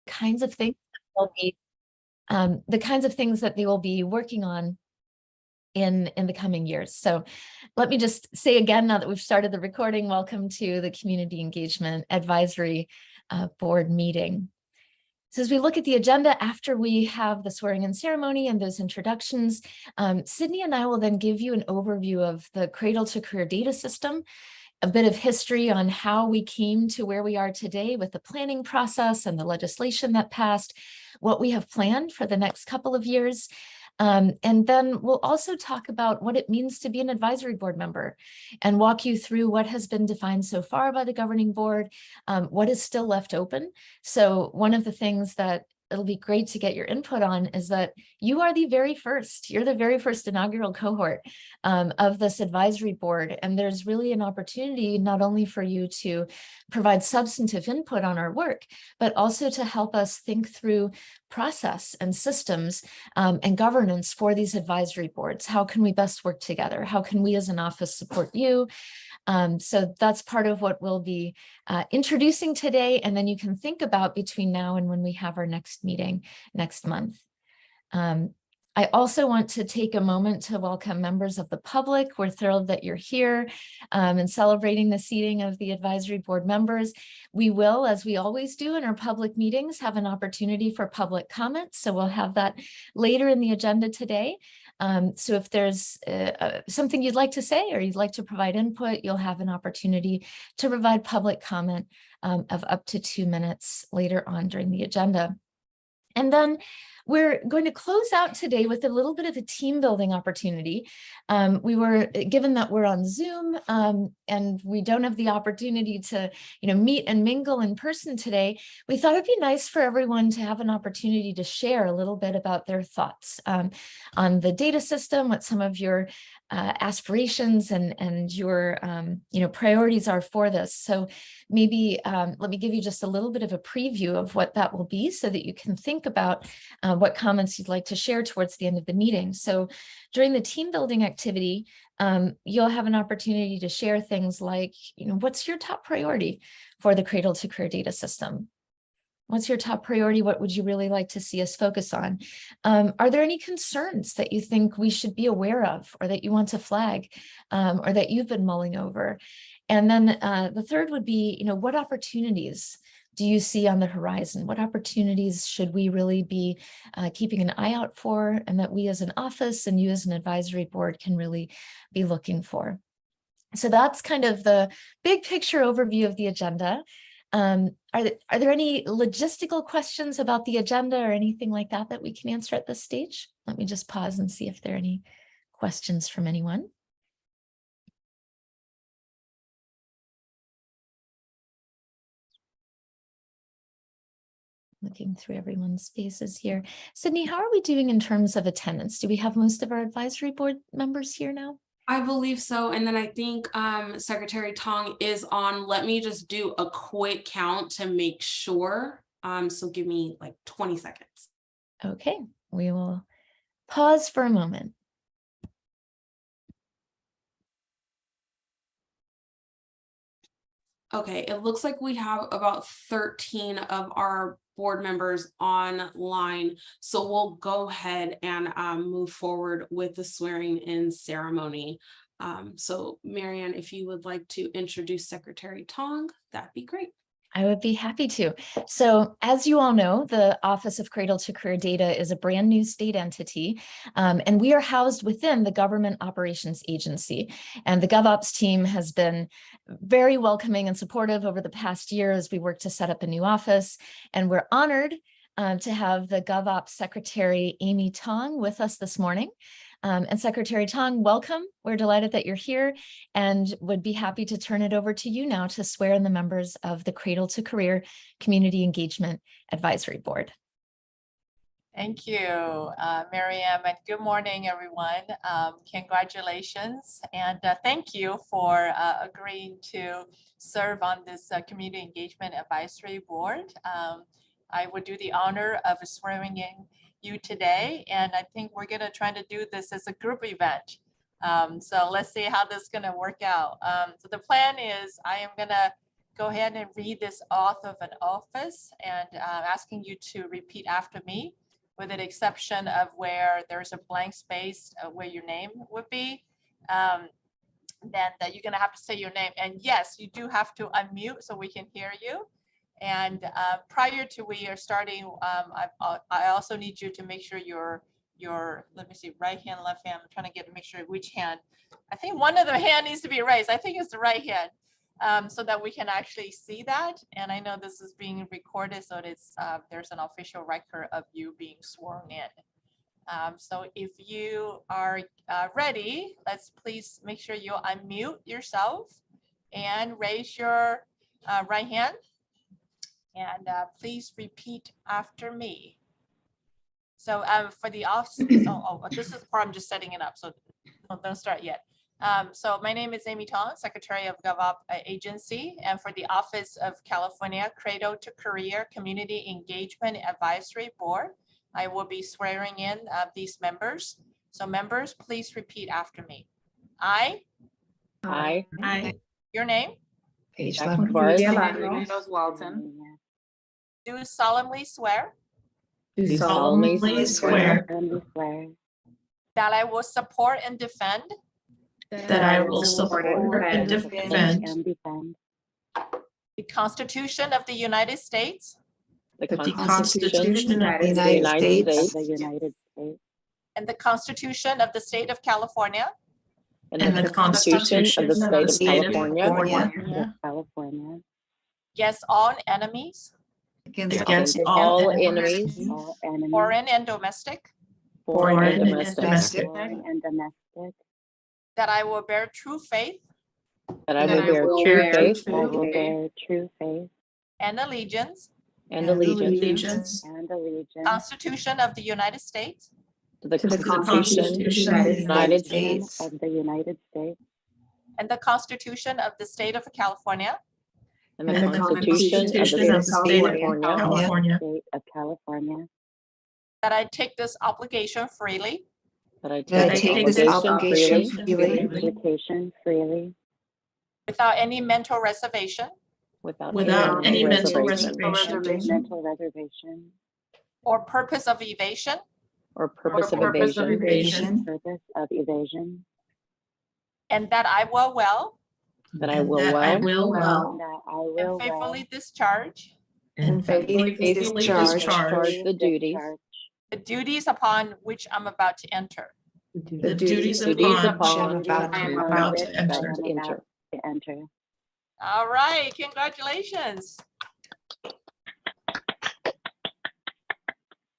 kinds of things that they will be working on in the coming years. So let me just say again, now that we've started the recording, welcome to the Community Engagement Advisory Board meeting. So as we look at the agenda, after we have the swearing-in ceremony and those introductions, Sydney and I will then give you an overview of the Cradle-to-Career data system, a bit of history on how we came to where we are today with the planning process and the legislation that passed, what we have planned for the next couple of years. And then we'll also talk about what it means to be an advisory board member and walk you through what has been defined so far by the governing board, what is still left open. So one of the things that it'll be great to get your input on is that you are the very first, you're the very first inaugural cohort of this advisory board. And there's really an opportunity not only for you to provide substantive input on our work, but also to help us think through process and systems and governance for these advisory boards. How can we best work together? How can we as an office support you? So that's part of what we'll be introducing today, and then you can think about between now and when we have our next meeting next month. I also want to take a moment to welcome members of the public. We're thrilled that you're here and celebrating the seating of the advisory board members. We will, as we always do in our public meetings, have an opportunity for public comments. So we'll have that later in the agenda today. So if there's something you'd like to say or you'd like to provide input, you'll have an opportunity to provide public comment of up to 2 minutes later on during the agenda. And then we're going to close out today with a little bit of a team building opportunity. We were given that we're on Zoom and we don't have the opportunity to, meet and mingle in person today. We thought it'd be nice for everyone to have an opportunity to share a little bit about their thoughts on the data system, what some of your aspirations and your priorities are for this. So maybe let me give you just a little bit of a preview of what that will be so that you can think about what comments you'd like to share towards the end of the meeting. So during the team building activity, you'll have an opportunity to share things like, what's your top priority for the Cradle-to-Career data system? What's your top priority? What would you really like to see us focus on? Are there any concerns that you think we should be aware of or that you want to flag or that you've been mulling over? And then the third would be, what opportunities do you see on the horizon? What opportunities should we really be keeping an eye out for, and that we as an office and you as an advisory board can really be looking for? So that's kind of the big picture overview of the agenda. Are there any logistical questions about the agenda or anything like that that we can answer at this stage? Let me just pause and see if there are any questions from anyone. Looking through everyone's faces here. Sydney, how are we doing in terms of attendance? Do we have most of our advisory board members here now? I believe so. And then I think Secretary Tong is on. Let me just do a quick count to make sure. So give me like 20 seconds. Okay, we will pause for a moment. Okay, it looks like we have about 13 of our board members online. So we'll go ahead and move forward with the swearing in ceremony. So Marianne, if you would like to introduce Secretary Tong, that'd be great. I would be happy to. So as you all know, the Office of Cradle-to-Career Data is a brand new state entity, and we are housed within the Government Operations Agency. And the GovOps team has been very welcoming and supportive over the past year as we work to set up a new office. And we're honored to have the GovOps Secretary, Amy Tong, with us this morning. And Secretary Tong, welcome. We're delighted that you're here and would be happy to turn it over to you now to swear in the members of the Cradle-to-Career Community Engagement Advisory Board. Thank you, Miriam, and good morning, everyone. Congratulations, and thank you for agreeing to serve on this Community Engagement Advisory Board. I would do the honor of swearing in you today, and I think we're going to try to do this as a group event. So let's see how this is going to work out. So the plan is I am going to go ahead and read this oath of an office and asking you to repeat after me, with the exception of where there's a blank space where your name would be. Then that you're going to have to say your name. And yes, you do have to unmute so we can hear you. And prior to we are starting, I also need you to make sure your, let me see, right hand, left hand. I'm trying to make sure which hand. I think one of the hand needs to be raised. I think it's the right hand, so that we can actually see that. And I know this is being recorded, so it's there's an official record of you being sworn in. So if you are ready, let's please make sure you unmute yourself and raise your right hand. And please repeat after me. So for the office, this is the part I'm just setting it up, so don't start yet. So my name is Amy Tong, Secretary of GovOp Agency, and for the Office of California Cradle-to-Career Community Engagement Advisory Board, I will be swearing in these members. So members, please repeat after me. I. Your name? Walton. Do solemnly swear. Do solemnly swear That I will support and defend. that I will support and defend The Constitution of the United States. the Constitution of the United States And the Constitution of the State of California. and the Constitution of the State of California Against all enemies, against all enemies, foreign and domestic. foreign and domestic, That I will bear true faith that I will bear true faith and allegiance. and allegiance Constitution of the United States. to the Constitution of the United States And the Constitution of the State of California. and the Constitution of the State of California, That I take this obligation freely that I That I take take this this obligation freely without any mental reservation without any mental reservation or purpose of evasion. or purpose of evasion, And that I will well that I will well and faithfully discharge discharge the duties upon which I'm about to enter. the duties upon which I am about to enter. All right, congratulations.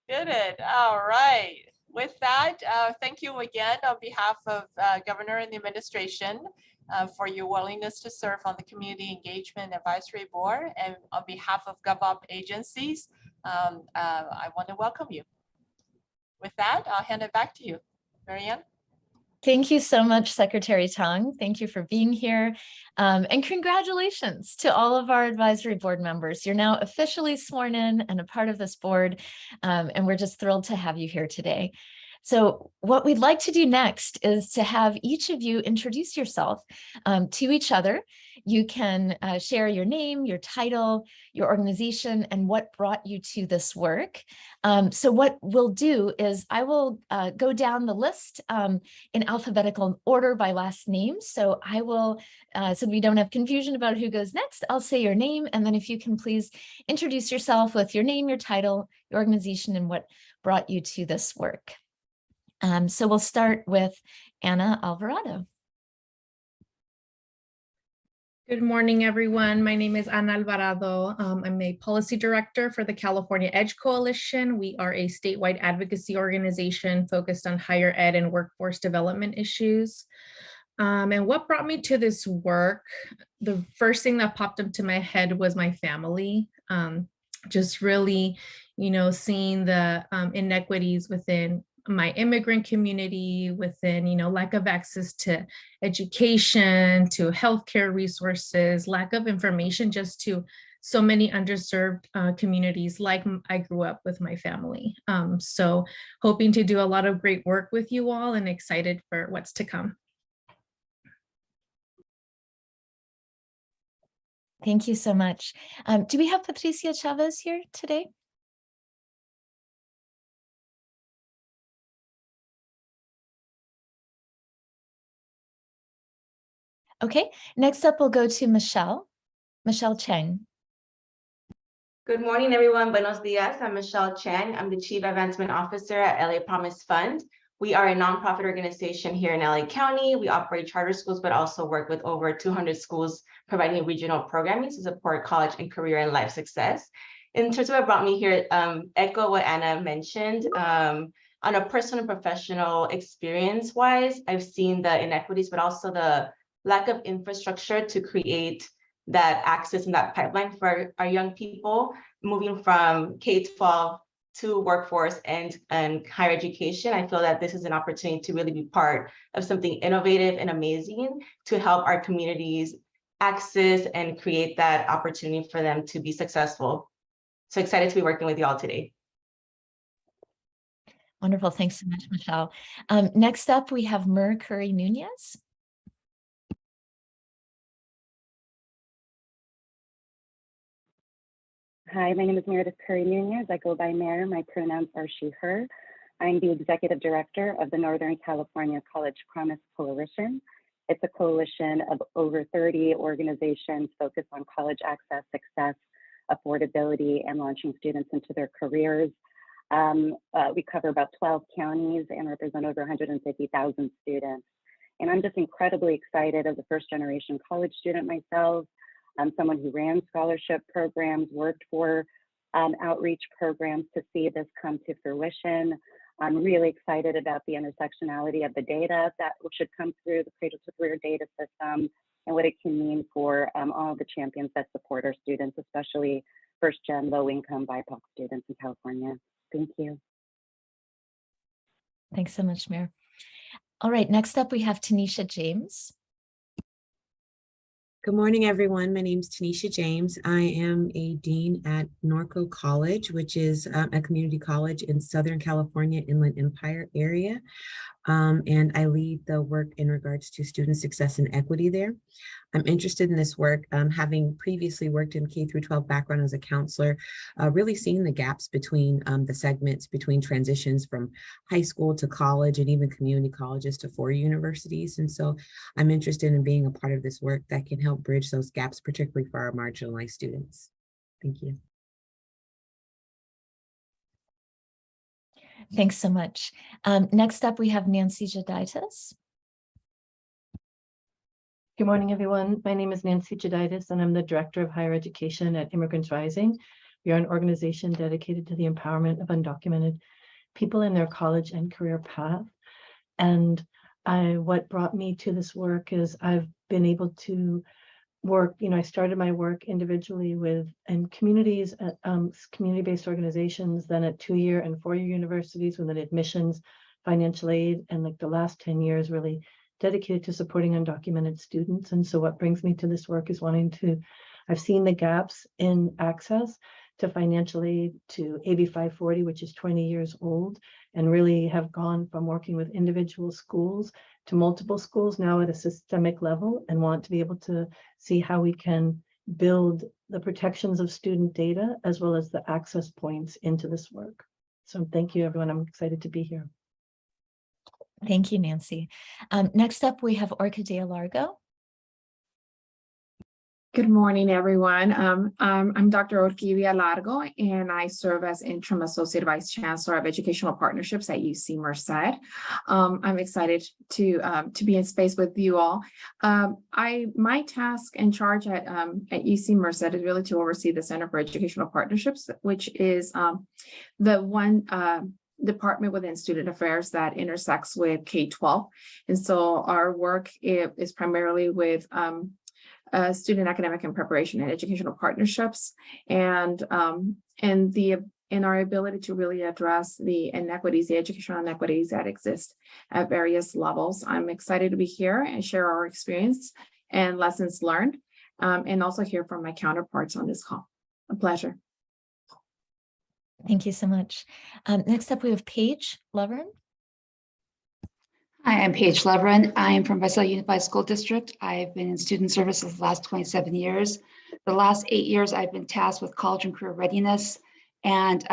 Good. All right. With that, thank you again on behalf of Governor and the administration for your willingness to serve on the Community Engagement Advisory Board. And on behalf of GovOp agencies, I want to welcome you. With that, I'll hand it back to you, Marianne. Thank you so much, Secretary Tong. Thank you for being here. And congratulations to all of our advisory board members. You're now officially sworn in and a part of this board. And we're just thrilled to have you here today. So what we'd like to do next is to have each of you introduce yourself to each other. You can share your name, your title, your organization, and what brought you to this work. So what we'll do is I will go down the list in alphabetical order by last name. So I will, so we don't have confusion about who goes next, I'll say your name. And then if you can please introduce yourself with your name, your title, your organization, and what brought you to this work. So we'll start with Anna Alvarado. Good morning, everyone. My name is Ana Alvarado. I'm a policy director for the California EDGE Coalition. We are a statewide advocacy organization focused on higher ed and workforce development issues. And what brought me to this work, the first thing that popped into my head was my family. Just really, seeing the inequities within my immigrant community, within, lack of access to education, to healthcare resources, lack of information, just to so many underserved communities like I grew up with my family. So hoping to do a lot of great work with you all and excited for what's to come. Thank you so much. Do we have Patricia Chavez here today? Okay, next up we'll go to Michelle Cheng. Good morning, everyone. Buenos dias. I'm Michelle Cheng. I'm the Chief Advancement Officer at LA Promise Fund. We are a nonprofit organization here in LA County. We operate charter schools, but also work with over 200 schools providing regional programming to support college and career and life success. In terms of what brought me here, echo what Anna mentioned. On a personal and professional experience-wise, I've seen the inequities, but also the lack of infrastructure to create that access and that pipeline for our young people moving from K-12 to workforce and higher education. I feel that this is an opportunity to really be part of something innovative and amazing to help our communities access and create that opportunity for them to be successful. So excited to be working with you all today. Wonderful. Thanks so much, Michelle. Next up, we have Mer Curry Nunez. Hi, my name is Meredith Curry Nunez. I go by Mare. My pronouns are she, her. I'm the executive director of the Northern California College Promise Coalition. It's a coalition of over 30 organizations focused on college access, success, affordability, and launching students into their careers. We cover about 12 counties and represent over 150,000 students. And I'm just incredibly excited as a first-generation college student myself. I'm someone who ran scholarship programs, worked for outreach programs to see this come to fruition. I'm really excited about the intersectionality of the data that should come through the Cradle-to-Career data system and what it can mean for all the champions that support our students, especially first-gen, low-income BIPOC students in California. Thank you. Thanks so much, Mare. All right, next up we have Tanisha James. Good morning, everyone. My name is Tanisha James. I am a dean at Norco College, which is a community college in Southern California, Inland Empire area. And I lead the work in regards to student success and equity there. I'm interested in this work, having previously worked in K-12 background as a counselor, really seeing the gaps between the segments between transitions from high school to college and even community colleges to four-year universities. And so I'm interested in being a part of this work that can help bridge those gaps, particularly for our marginalized students. Thank you. Thanks so much. Next up, we have Nancy Jadaitis. Good morning, everyone. My name is Nancy Jadaitis, and I'm the Director of Higher Education at Immigrants Rising. We are an organization dedicated to the empowerment of undocumented people in their college and career path. And what brought me to this work is I've been able to work, I started my work individually in communities, community-based organizations, then at 2-year and 4-year universities within admissions, financial aid, and like the last 10 years really dedicated to supporting undocumented students. And so what brings me to this work is I've seen the gaps in access to financial aid, to AB 540, which is 20 years old, and really have gone from working with individual schools to multiple schools now at a systemic level, and want to be able to see how we can build the protections of student data as well as the access points into this work. So thank you, everyone. I'm excited to be here. Thank you, Nancy. Next up, we have Orquídea Largo. Good morning, everyone. I'm Dr. Orquídea Largo, and I serve as Interim Associate Vice Chancellor of Educational Partnerships at UC Merced. I'm excited to be in space with you all. My task and charge at UC Merced is really to oversee the Center for Educational Partnerships, which is the one department within student affairs that intersects with K-12. And so our work is primarily with student academic and preparation and educational partnerships, and our ability to really address the inequities, the educational inequities that exist at various levels. I'm excited to be here and share our experience and lessons learned, and also hear from my counterparts on this call. A pleasure. Thank you so much. Next up, we have Paige Lovern. Hi, I'm Paige Leverin. I am from Visalia Unified School District. I've been in student services the last 27 years. The last 8 years, I've been tasked with college and career readiness and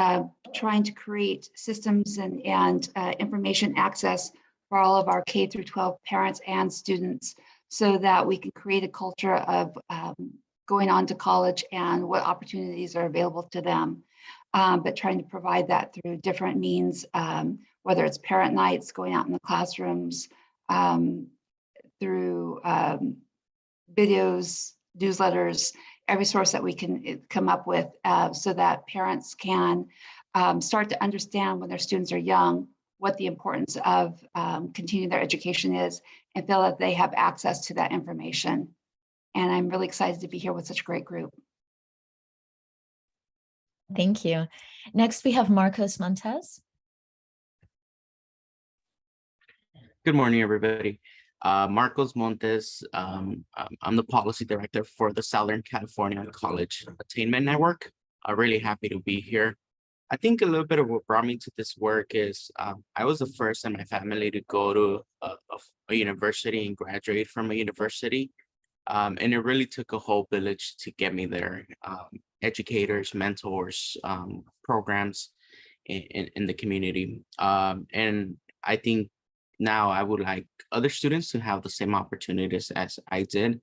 trying to create systems and information access for all of our K through 12 parents and students so that we can create a culture of going on to college and what opportunities are available to them. But trying to provide that through different means, whether it's parent nights, going out in the classrooms, through videos, newsletters, every source that we can come up with so that parents can start to understand when their students are young what the importance of continuing their education is and feel that they have access to that information. And I'm really excited to be here with such a great group. Thank you. Next, we have Marcos Montes. Good morning, everybody. Marcos Montes. I'm the policy director for the Southern California College Attainment Network. I'm really happy to be here. I think a little bit of what brought me to this work is I was the first in my family to go to a university and graduate from a university. And it really took a whole village to get me there. Educators, mentors, programs in the community. And I think now I would like other students to have the same opportunities as I did.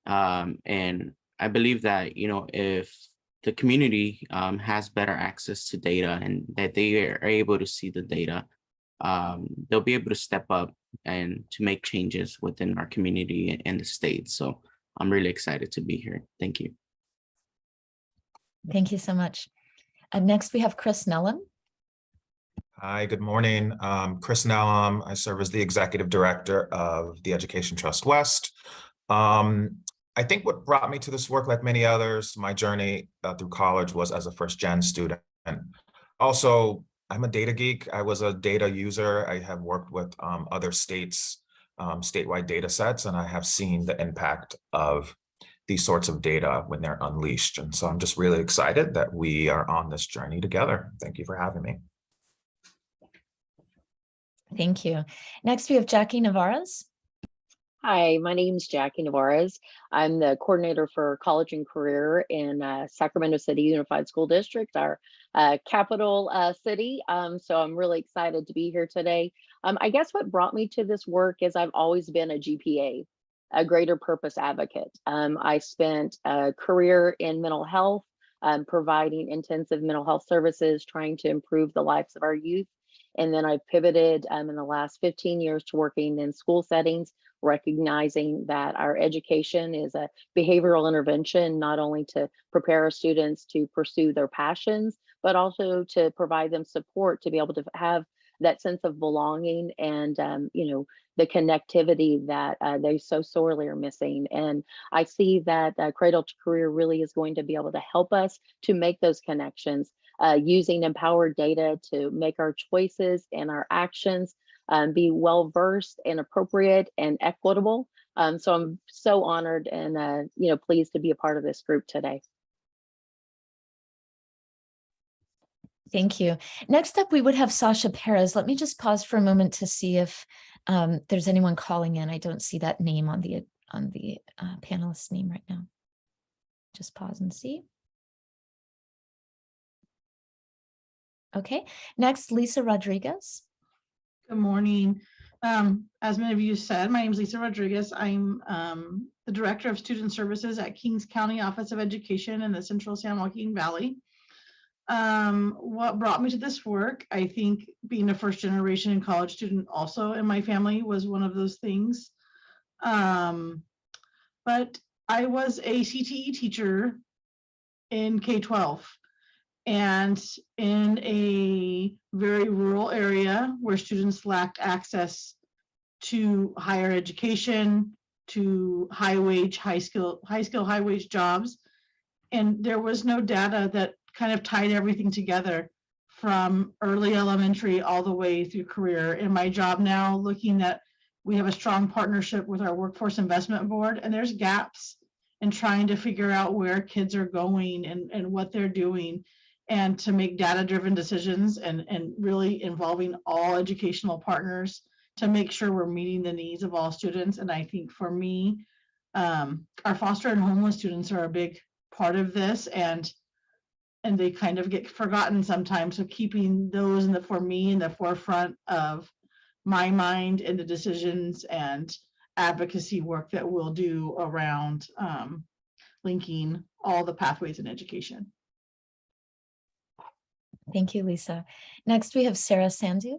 And I believe that, you know, if the community has better access to data and that they are able to see the data, they'll be able to step up and to make changes within our community and the state. So I'm really excited to be here. Thank you. Thank you so much. Next, we have Chris Nellum. Hi, good morning. Chris Nellum. I serve as the executive director of the Education Trust West. I think what brought me to this work, like many others, my journey through college was as a first-gen student. Also, I'm a data geek. I was a data user. I have worked with other states, statewide data sets, and I have seen the impact of these sorts of data when they're unleashed. And so I'm just really excited that we are on this journey together. Thank you for having me. Thank you. Next, we have Jackie Navarez. Hi, my name is Jackie Navarez. I'm the coordinator for college and career in Sacramento City Unified School District, our capital city. So I'm really excited to be here today. I guess what brought me to this work is I've always been a GPA, a greater purpose advocate. I spent a career in mental health, providing intensive mental health services, trying to improve the lives of our youth. And then I pivoted in the last 15 years to working in school settings, recognizing that our education is a behavioral intervention, not only to prepare our students to pursue their passions, but also to provide them support to be able to have that sense of belonging and, you know, the connectivity that they so sorely are missing. And I see that Cradle-to-Career really is going to be able to help us to make those connections, using empowered data to make our choices and our actions be well-versed and appropriate and equitable. So I'm so honored and you know, pleased to be a part of this group today. Thank you. Next up, we would have Sasha Perez. Let me just pause for a moment to see if there's anyone calling in. I don't see that name on the panelist's name right now. Just pause and see. Okay, next, Lisa Rodriguez. Good morning. As many of you said, my name is Lisa Rodriguez. I'm the Director of Student Services at Kings County Office of Education in the Central San Joaquin Valley. What brought me to this work, I think being a first generation college student also in my family was one of those things. But I was a CTE teacher in K-12. And in a very rural area where students lacked access to higher education, to high skill, high wage jobs. And there was no data that kind of tied everything together from early elementary all the way through career. In my job now, looking at, we have a strong partnership with our Workforce Investment Board, and there's gaps in trying to figure out where kids are going and what they're doing, and to make data-driven decisions and really involving all educational partners to make sure we're meeting the needs of all students. And I think for me, our foster and homeless students are a big part of this, and they kind of get forgotten sometimes. So keeping those for me in the forefront of my mind and the decisions and advocacy work that we'll do around linking all the pathways in education. Thank you, Lisa. Next, we have Sarah Sandu.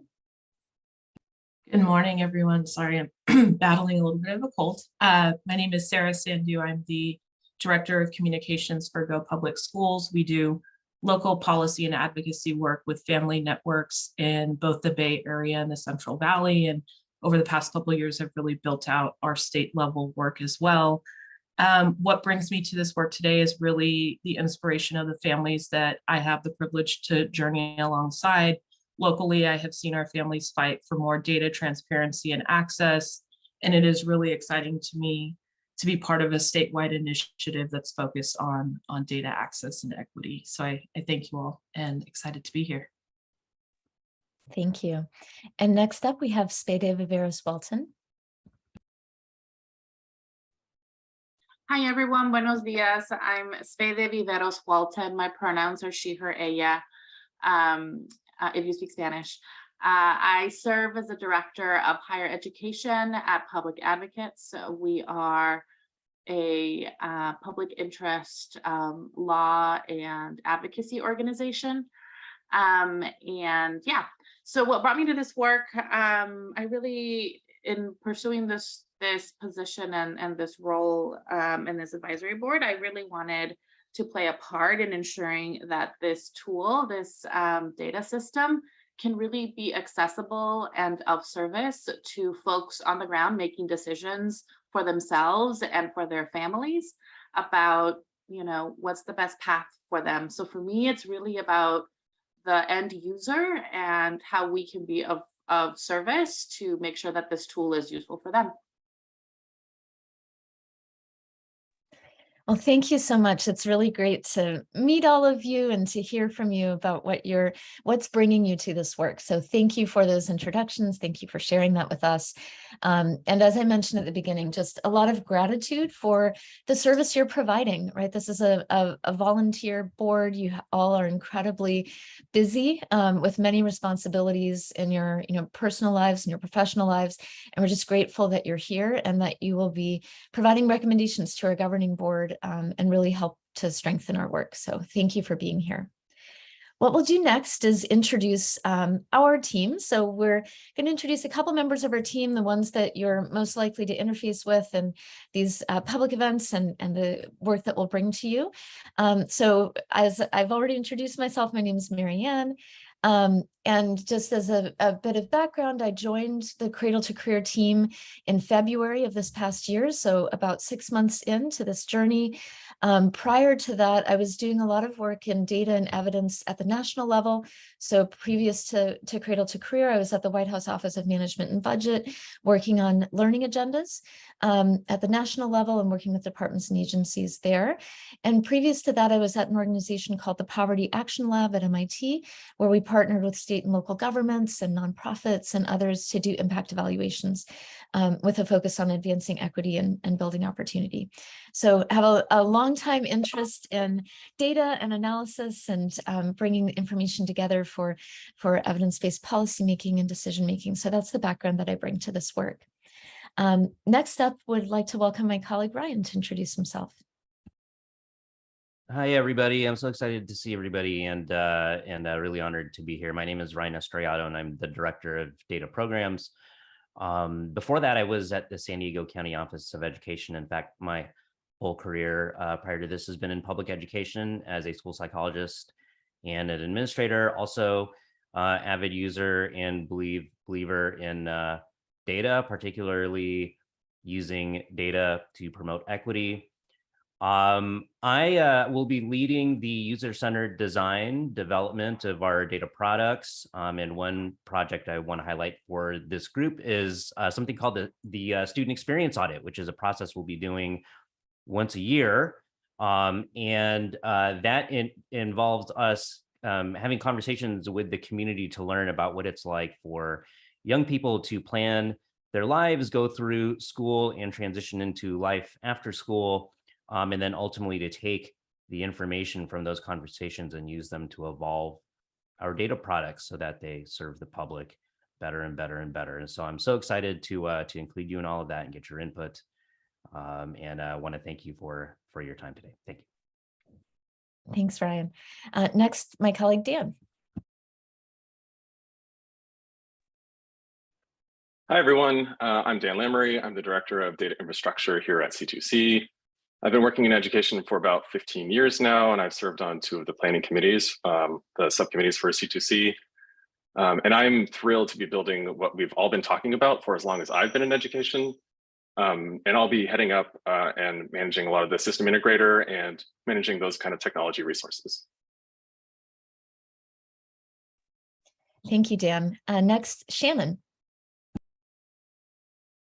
Good morning, everyone. Sorry, I'm battling a little bit of a cold. My name is Sarah Sandu. I'm the Director of Communications for Go Public Schools. We do local policy and advocacy work with family networks in both the Bay Area and the Central Valley. And over the past couple of years, I've really built out our state level work as well. What brings me to this work today is really the inspiration of the families that I have the privilege to journey alongside. Locally, I have seen our families fight for more data transparency and access, and it is really exciting to me to be part of a statewide initiative that's focused on data access and equity. So I thank you all and excited to be here. Thank you. And next up, we have Spede Viveros-Walton. Hi, everyone. Buenos dias. I'm Spede Viveros-Walton. My pronouns are she, her, ella, if you speak Spanish. I serve as the Director of Higher Education at Public Advocates. We are a public interest law and advocacy organization. And yeah, so what brought me to this work, I really, in pursuing this position and this role in this advisory board, I really wanted to play a part in ensuring that this tool, this data system, can really be accessible and of service to folks on the ground making decisions for themselves and for their families about, what's the best path for them. So for me, it's really about the end user and how we can be of service to make sure that this tool is useful for them. Well, thank you so much. It's really great to meet all of you and to hear from you about what's bringing you to this work. So thank you for those introductions. Thank you for sharing that with us. And as I mentioned at the beginning, just a lot of gratitude for the service you're providing, right? This is a volunteer board. You all are incredibly busy with many responsibilities in your personal lives and your professional lives. And we're just grateful that you're here and that you will be providing recommendations to our governing board and really help to strengthen our work. So thank you for being here. What we'll do next is introduce our team. So we're going to introduce a couple members of our team, the ones that you're most likely to interface with and these public events and the work that we'll bring to you. So as I've already introduced myself, my name is Marianne. And just as a bit of background, I joined the Cradle-to-Career team in February of this past year, so about 6 months into this journey. Prior to that, I was doing a lot of work in data and evidence at the national level. So previous to Cradle-to-Career, I was at the White House Office of Management and Budget, working on learning agendas at the national level and working with departments and agencies there. And previous to that, I was at an organization called the Poverty Action Lab at MIT, where we partnered with state and local governments and nonprofits and others to do impact evaluations with a focus on advancing equity and building opportunity. So I have a long time interest in data and analysis and bringing information together for evidence-based policymaking and decision-making. So that's the background that I bring to this work. Next up, would like to welcome my colleague Ryan to introduce himself. Hi, everybody. I'm so excited to see everybody and really honored to be here. My name is Ryan Estrellado, and I'm the Director of Data Programs. Before that, I was at the San Diego County Office of Education. In fact, my whole career prior to this has been in public education as a school psychologist and an administrator, also avid user and believer in data, particularly using data to promote equity. I will be leading the user-centered design development of our data products. And one project I want to highlight for this group is something called the Student Experience Audit, which is a process we'll be doing once a year. That involves us having conversations with the community to learn about what it's like for young people to plan their lives, go through school and transition into life after school, and then ultimately to take the information from those conversations and use them to evolve our data products so that they serve the public better and better and better. And so I'm so excited to include you in all of that and get your input. And I want to thank you for your time today. Thank you. Thanks, Ryan. Next, my colleague, Dan. Hi, everyone. I'm Dan Lamery. I'm the Director of Data Infrastructure here at C2C. I've been working in education for about 15 years now, and I've served on 2 of the planning committees, the subcommittees for C2C. And I'm thrilled to be building what we've all been talking about for as long as I've been in education. And I'll be heading up and managing a lot of the system integrator and managing those kind of technology resources. Thank you, Dan. Next, Shannon.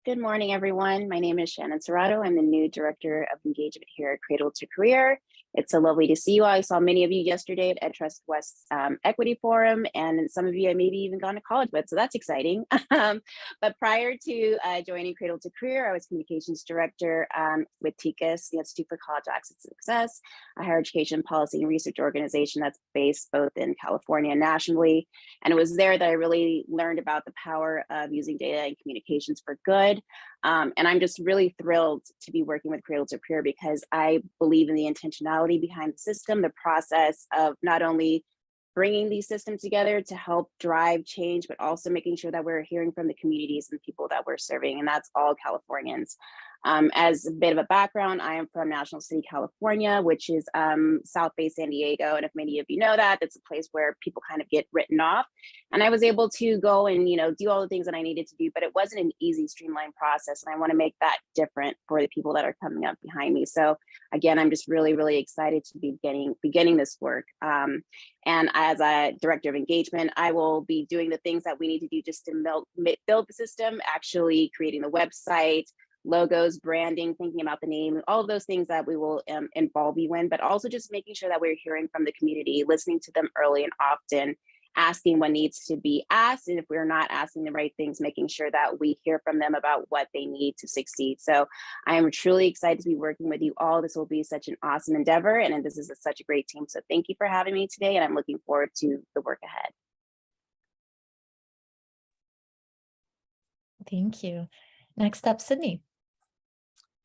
Good morning, everyone. My name is Shannon Serrato. I'm the new Director of Engagement here at Cradle-to-Career. It's so lovely to see you all. I saw many of you yesterday at Trust West Equity Forum, and some of you I maybe even gone to college with, so that's exciting. But prior to joining Cradle-to-Career, I was Communications Director with TICAS, the Institute for College Access and Success, a higher education policy and research organization that's based both in California and nationally. And it was there that I really learned about the power of using data and communications for good. And I'm just really thrilled to be working with Cradle-to-Career because I believe in the intentionality behind the system, the process of not only bringing these systems together to help drive change, but also making sure that we're hearing from the communities and people that we're serving, and that's all Californians. As a bit of a background, I am from National City, California, which is South Bay, San Diego. And if many of you know that, that's a place where people kind of get written off. And I was able to go and, do all the things that I needed to do, but it wasn't an easy, streamlined process. And I want to make that different for the people that are coming up behind me. So again, I'm just really, really excited to be beginning this work. And as a Director of Engagement, I will be doing the things that we need to do just to build the system, actually creating the website, logos, branding, thinking about the name, all of those things that we will involve you in, but also just making sure that we're hearing from the community, listening to them early and often, asking what needs to be asked. And if we're not asking the right things, making sure that we hear from them about what they need to succeed. So I am truly excited to be working with you all. This will be such an awesome endeavor. And this is such a great team. So thank you for having me today. And I'm looking forward to the work ahead. Thank you. Next up, Sydney.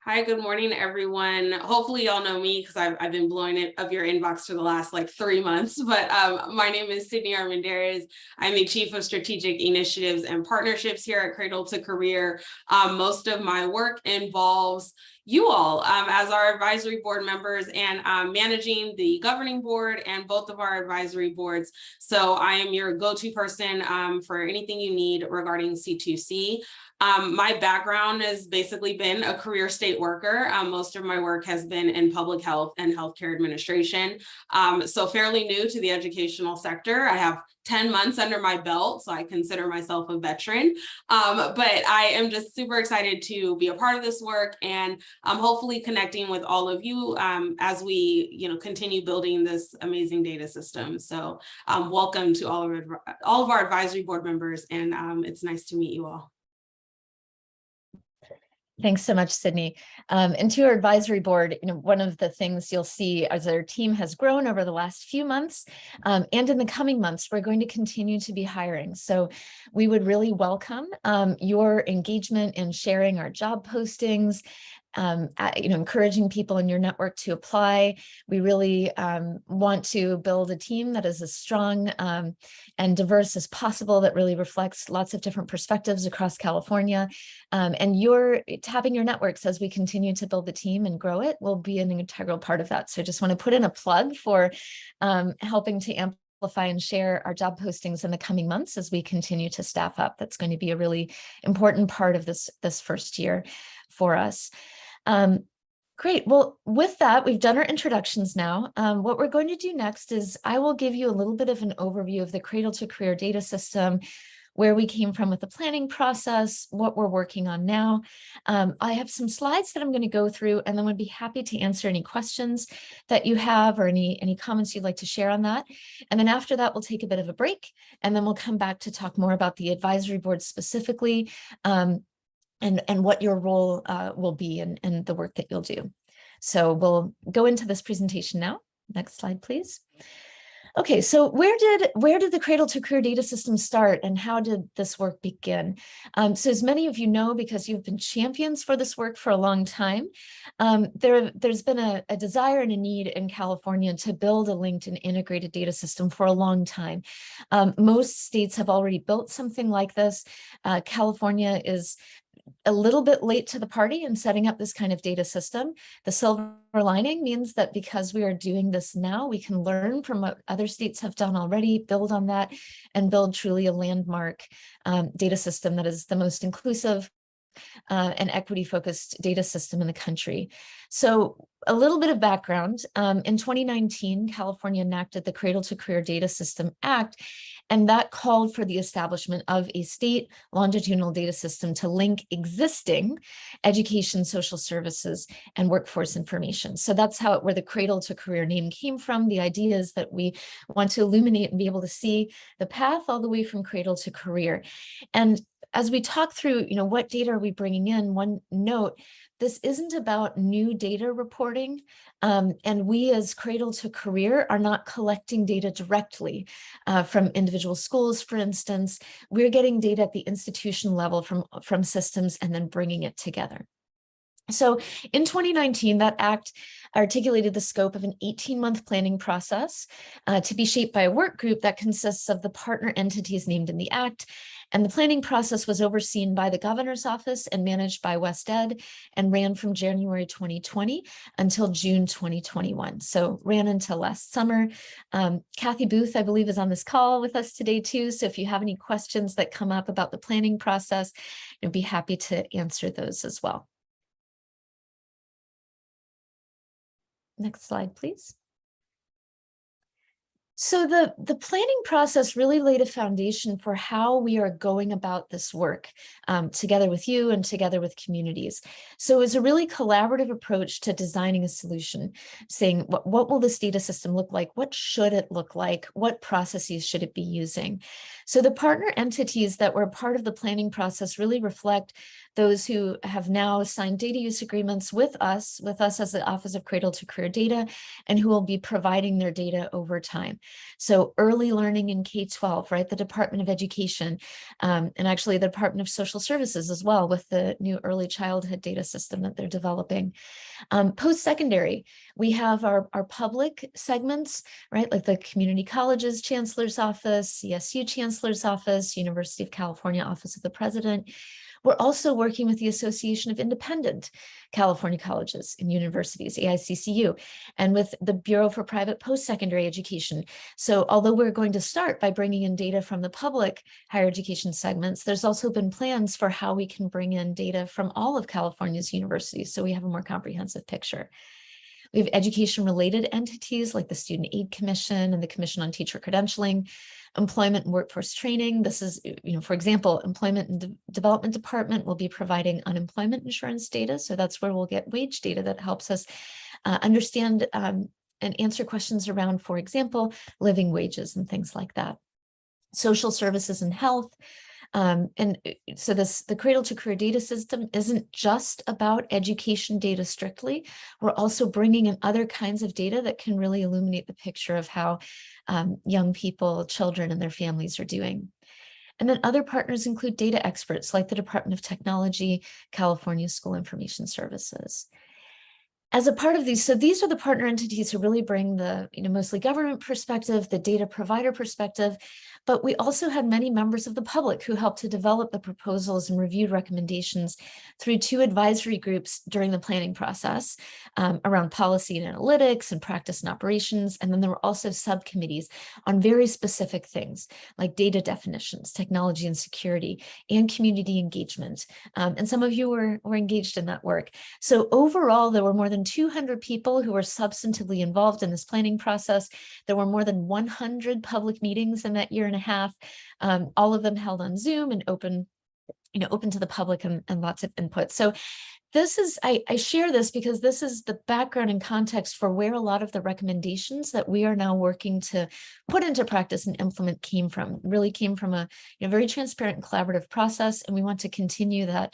Hi, good morning, everyone. Hopefully y'all know me because I've been blowing up your inbox for the last like 3 months, but my name is Sydney Armendariz. I'm the Chief of Strategic Initiatives and Partnerships here at Cradle-to-Career. Most of my work involves you all as our advisory board members and managing the governing board and both of our advisory boards. So I am your go-to person for anything you need regarding C2C. My background has basically been a career state worker. Most of my work has been in public health and healthcare administration. So fairly new to the educational sector. I have 10 months under my belt, so I consider myself a veteran. But I am just super excited to be a part of this work and hopefully connecting with all of you as we continue building this amazing data system. So welcome to all of our advisory board members, and it's nice to meet you all. Thanks so much, Sydney. And to our advisory board, one of the things you'll see as our team has grown over the last few months, and in the coming months, we're going to continue to be hiring. So we would really welcome your engagement in sharing our job postings, encouraging people in your network to apply. We really want to build a team that is as strong and diverse as possible, that really reflects lots of different perspectives across California. And you're tapping your networks as we continue to build the team and grow it will be an integral part of that. So I just want to put in a plug for helping to amplify and share our job postings in the coming months as we continue to staff up. That's going to be a really important part of this first year for us. Great. Well, with that, we've done our introductions now. What we're going to do next is I will give you a little bit of an overview of the Cradle-to-Career data system, where we came from with the planning process, what we're working on now. I have some slides that I'm going to go through, and then would be happy to answer any questions that you have or any comments you'd like to share on that. And then after that, we'll take a bit of a break, and then we'll come back to talk more about the advisory board specifically, and what your role will be and the work that you'll do. So we'll go into this presentation now. Next slide, please. Okay, so where did the Cradle-to-Career data system start, and how did this work begin? So as many of you know, because you've been champions for this work for a long time, there's been a desire and a need in California to build a linked and integrated data system for a long time. Most states have already built something like this. California is a little bit late to the party in setting up this kind of data system. The silver lining means that because we are doing this now, we can learn from what other states have done already, build on that, and build truly a landmark data system that is the most inclusive and equity-focused data system in the country. So a little bit of background. In 2019, California enacted the Cradle-to-Career Data System Act, and that called for the establishment of a state longitudinal data system to link existing education, social services, and workforce information. So that's where the Cradle-to-Career name came from. The idea is that we want to illuminate and be able to see the path all the way from cradle to career. And as we talk through, what data are we bringing in, one note, this isn't about new data reporting, and we as Cradle to Career are not collecting data directly from individual schools, for instance. We're getting data at the institution level from systems and then bringing it together. So in 2019, that act articulated the scope of an 18-month planning process to be shaped by a work group that consists of the partner entities named in the act. And the planning process was overseen by the governor's office and managed by West Ed, and ran from January 2020 until June 2021. So ran until last summer. Kathy Booth, I believe, is on this call with us today too. So if you have any questions that come up about the planning process, I'd be happy to answer those as well. Next slide, please. So the planning process really laid a foundation for how we are going about this work together with you and together with communities. So it's a really collaborative approach to designing a solution, saying what will this data system look like? What should it look like? What processes should it be using? So the partner entities that were part of the planning process really reflect those who have now signed data use agreements with us as the Office of Cradle to Career Data, and who will be providing their data over time. So early learning in K-12, right? The Department of Education, and actually the Department of Social Services as well, with the new early childhood data system that they're developing. Post-secondary, we have our public segments, right? Like the community colleges Chancellor's Office, CSU Chancellor's Office, University of California Office of the President. We're also working with the Association of Independent California Colleges and Universities, AICCU, and with the Bureau for Private Post-Secondary Education. So although we're going to start by bringing in data from the public higher education segments, there's also been plans for how we can bring in data from all of California's universities, so we have a more comprehensive picture. We have education-related entities like the Student Aid Commission and the Commission on Teacher Credentialing, Employment and Workforce Training. This is, for example, Employment and Development Department will be providing unemployment insurance data. So that's where we'll get wage data that helps us understand and answer questions around, for example, living wages and things like that. Social services and health. And so the Cradle to Career data system isn't just about education data strictly. We're also bringing in other kinds of data that can really illuminate the picture of how young people, children, and their families are doing. And then other partners include data experts like the Department of Technology, California School Information Services. As a part of these, so these are the partner entities who really bring the mostly government perspective, the data provider perspective, but we also had many members of the public who helped to develop the proposals and reviewed recommendations through 2 advisory groups during the planning process around policy and analytics and practice and operations. And then there were also subcommittees on very specific things like data definitions, technology and security, and community engagement. And some of you were engaged in that work. So overall, there were more than 200 people who were substantively involved in this planning process. There were more than 100 public meetings in that year and a half, all of them held on Zoom and open to the public and lots of input. So this is, I share this because this is the background and context for where a lot of the recommendations that we are now working to put into practice and implement really came from a very transparent and collaborative process. And we want to continue that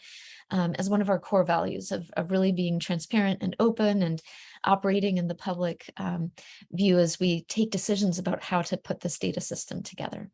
as one of our core values of really being transparent and open and operating in the public view as we take decisions about how to put this data system together.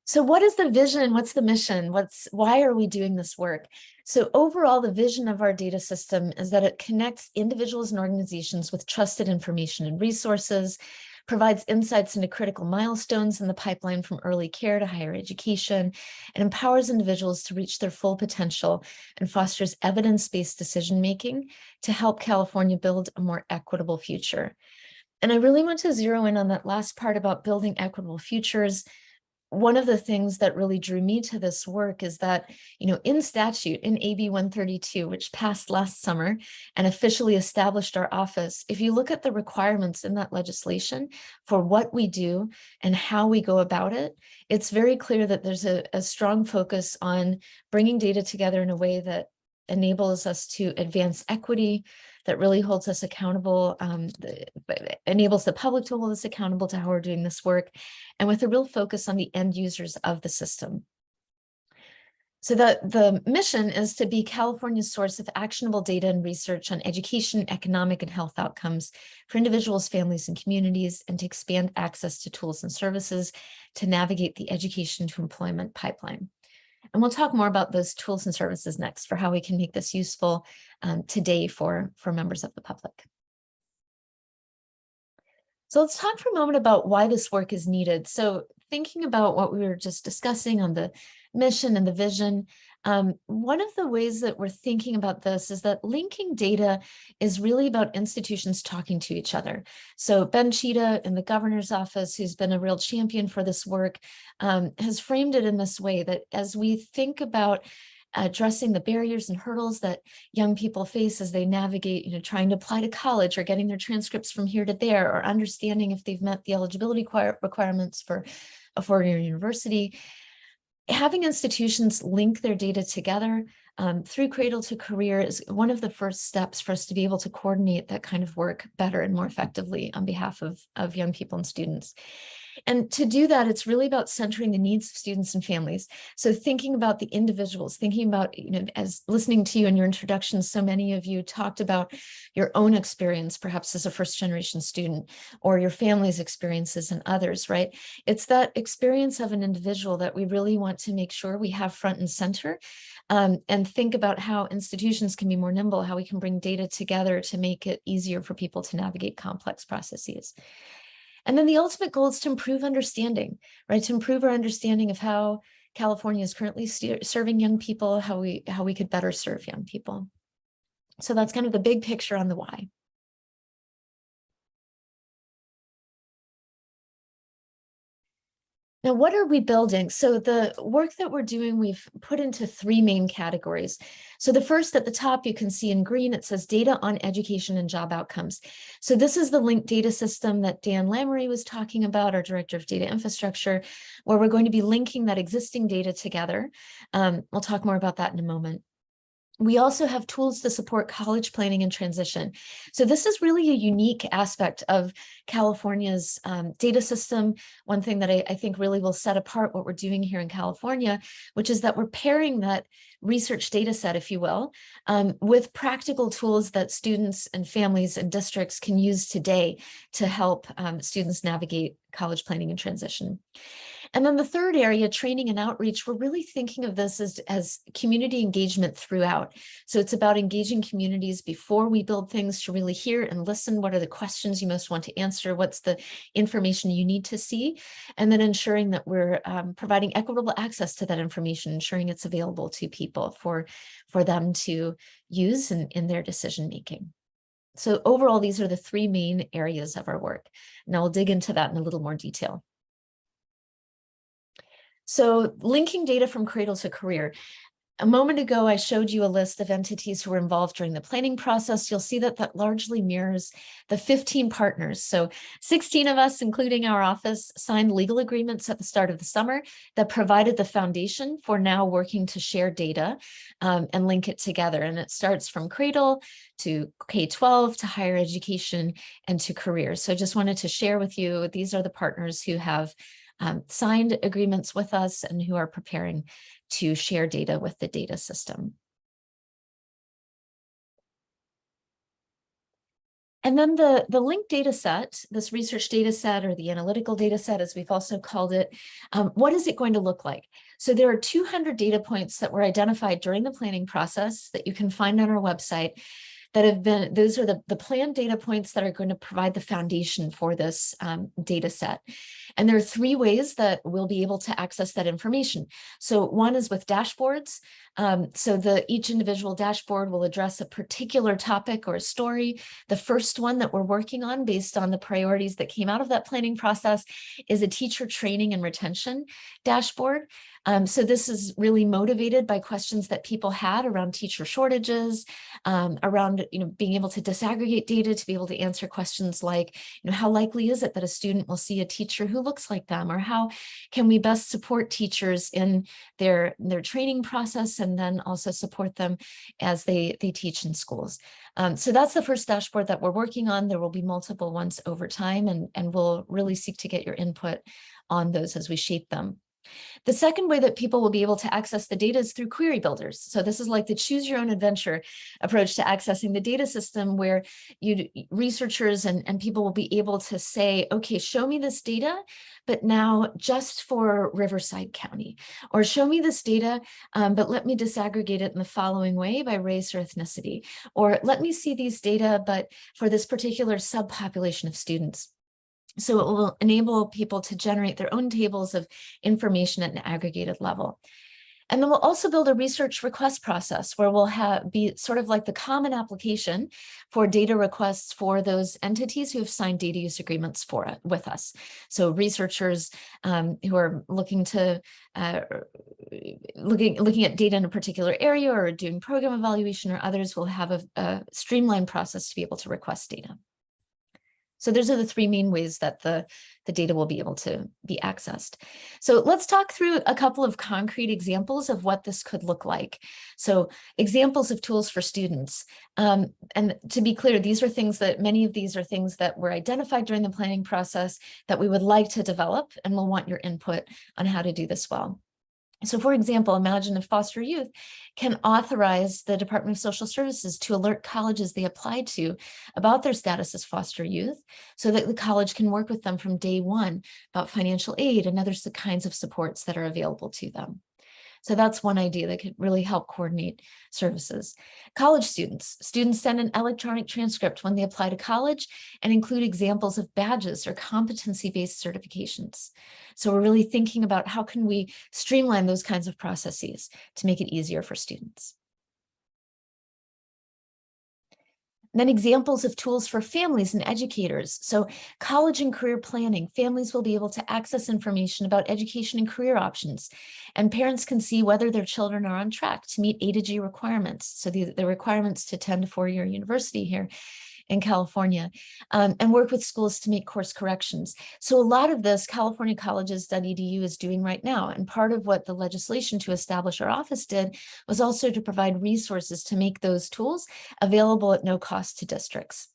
So what is the vision? What's the mission? Why are we doing this work? So overall, the vision of our data system is that it connects individuals and organizations with trusted information and resources, provides insights into critical milestones in the pipeline from early care to higher education, and empowers individuals to reach their full potential and fosters evidence-based decision-making to help California build a more equitable future. And I really want to zero in on that last part about building equitable futures. One of the things that really drew me to this work is that, in statute, in AB 132, which passed last summer and officially established our office, if you look at the requirements in that legislation for what we do and how we go about it, it's very clear that there's a strong focus on bringing data together in a way that enables us to advance equity, that really holds us accountable, enables the public to hold us accountable to how we're doing this work, and with a real focus on the end users of the system. So the mission is to be California's source of actionable data and research on education, economic, and health outcomes for individuals, families, and communities, and to expand access to tools and services to navigate the education to employment pipeline. And we'll talk more about those tools and services next for how we can make this useful today for members of the public. So let's talk for a moment about why this work is needed. So thinking about what we were just discussing on the mission and the vision, one of the ways that we're thinking about this is that linking data is really about institutions talking to each other. So Ben Cheetah in the governor's office, who's been a real champion for this work, has framed it in this way that as we think about addressing the barriers and hurdles that young people face as they navigate, trying to apply to college or getting their transcripts from here to there, or understanding if they've met the eligibility requirements for a four-year university, having institutions link their data together through Cradle-to-Career is one of the first steps for us to be able to coordinate that kind of work better and more effectively on behalf of young people and students. And to do that, it's really about centering the needs of students and families. So thinking about the individuals, thinking about, as listening to you in your introduction, so many of you talked about your own experience, perhaps as a first-generation student, or your family's experiences and others, right? It's that experience of an individual that we really want to make sure we have front and center, and think about how institutions can be more nimble, how we can bring data together to make it easier for people to navigate complex processes. And then the ultimate goal is to improve understanding, right? To improve our understanding of how California is currently serving young people, how we could better serve young people. So that's kind of the big picture on the why. Now, what are we building? So the work that we're doing, we've put into three main categories. So the first at the top, you can see in green, it says data on education and job outcomes. So this is the linked data system that Dan Lamoury was talking about, our Director of Data Infrastructure, where we're going to be linking that existing data together. We'll talk more about that in a moment. We also have tools to support college planning and transition. So this is really a unique aspect of California's data system. One thing that I think really will set apart what we're doing here in California, which is that we're pairing that research data set, if you will, with practical tools that students and families and districts can use today to help students navigate college planning and transition. And then the third area, training and outreach, we're really thinking of this as community engagement throughout. So it's about engaging communities before we build things to really hear and listen. What are the questions you most want to answer? What's the information you need to see? And then ensuring that we're providing equitable access to that information, ensuring it's available to people for them to use in their decision making. So overall, these are the three main areas of our work. Now we'll dig into that in a little more detail. So linking data from Cradle to Career. A moment ago, I showed you a list of entities who were involved during the planning process. You'll see that that largely mirrors the 15 partners. So 16 of us, including our office, signed legal agreements at the start of the summer that provided the foundation for now working to share data and link it together. And it starts from Cradle to K-12 to higher education and to careers. So I just wanted to share with you, these are the partners who have signed agreements with us and who are preparing to share data with the data system. And then the linked data set, this research data set or the analytical data set, as we've also called it, what is it going to look like? So there are 200 data points that were identified during the planning process that you can find on our website that have been, those are the planned data points that are going to provide the foundation for this data set. And there are 3 ways that we'll be able to access that information. So one is with dashboards. So each individual dashboard will address a particular topic or a story. The first one that we're working on based on the priorities that came out of that planning process is a teacher training and retention dashboard. So this is really motivated by questions that people had around teacher shortages, around being able to disaggregate data to be able to answer questions like, how likely is it that a student will see a teacher who looks like them, or how can we best support teachers in their training process and then also support them as they teach in schools. So that's the first dashboard that we're working on. There will be multiple ones over time, and we'll really seek to get your input on those as we shape them. The second way that people will be able to access the data is through query builders. So this is like the choose your own adventure approach to accessing the data system, where researchers and people will be able to say, okay, show me this data, but now just for Riverside County, or show me this data, but let me disaggregate it in the following way by race or ethnicity, or let me see these data, but for this particular subpopulation of students. So it will enable people to generate their own tables of information at an aggregated level. And then we'll also build a research request process where we'll be sort of like the common application for data requests for those entities who have signed data use agreements with us. So researchers who are looking to looking at data in a particular area or doing program evaluation, or others will have a streamlined process to be able to request data. So those are the 3 main ways that the data will be able to be accessed. So let's talk through a couple of concrete examples of what this could look like. So examples of tools for students. And to be clear, many of these are things that were identified during the planning process that we would like to develop, and we'll want your input on how to do this well. So for example, imagine if foster youth can authorize the Department of Social Services to alert colleges they applied to about their status as foster youth, so that the college can work with them from day one about financial aid and other kinds of supports that are available to them. So that's one idea that could really help coordinate services. College students send an electronic transcript when they apply to college and include examples of badges or competency-based certifications. So we're really thinking about how can we streamline those kinds of processes to make it easier for students. Then examples of tools for families and educators. So college and career planning, families will be able to access information about education and career options, and parents can see whether their children are on track to meet A to G requirements. So the requirements to attend a 4-year university here in California, and work with schools to make course corrections. So a lot of this californiacolleges.edu is doing right now. And part of what the legislation to establish our office did was also to provide resources to make those tools available at no cost to districts.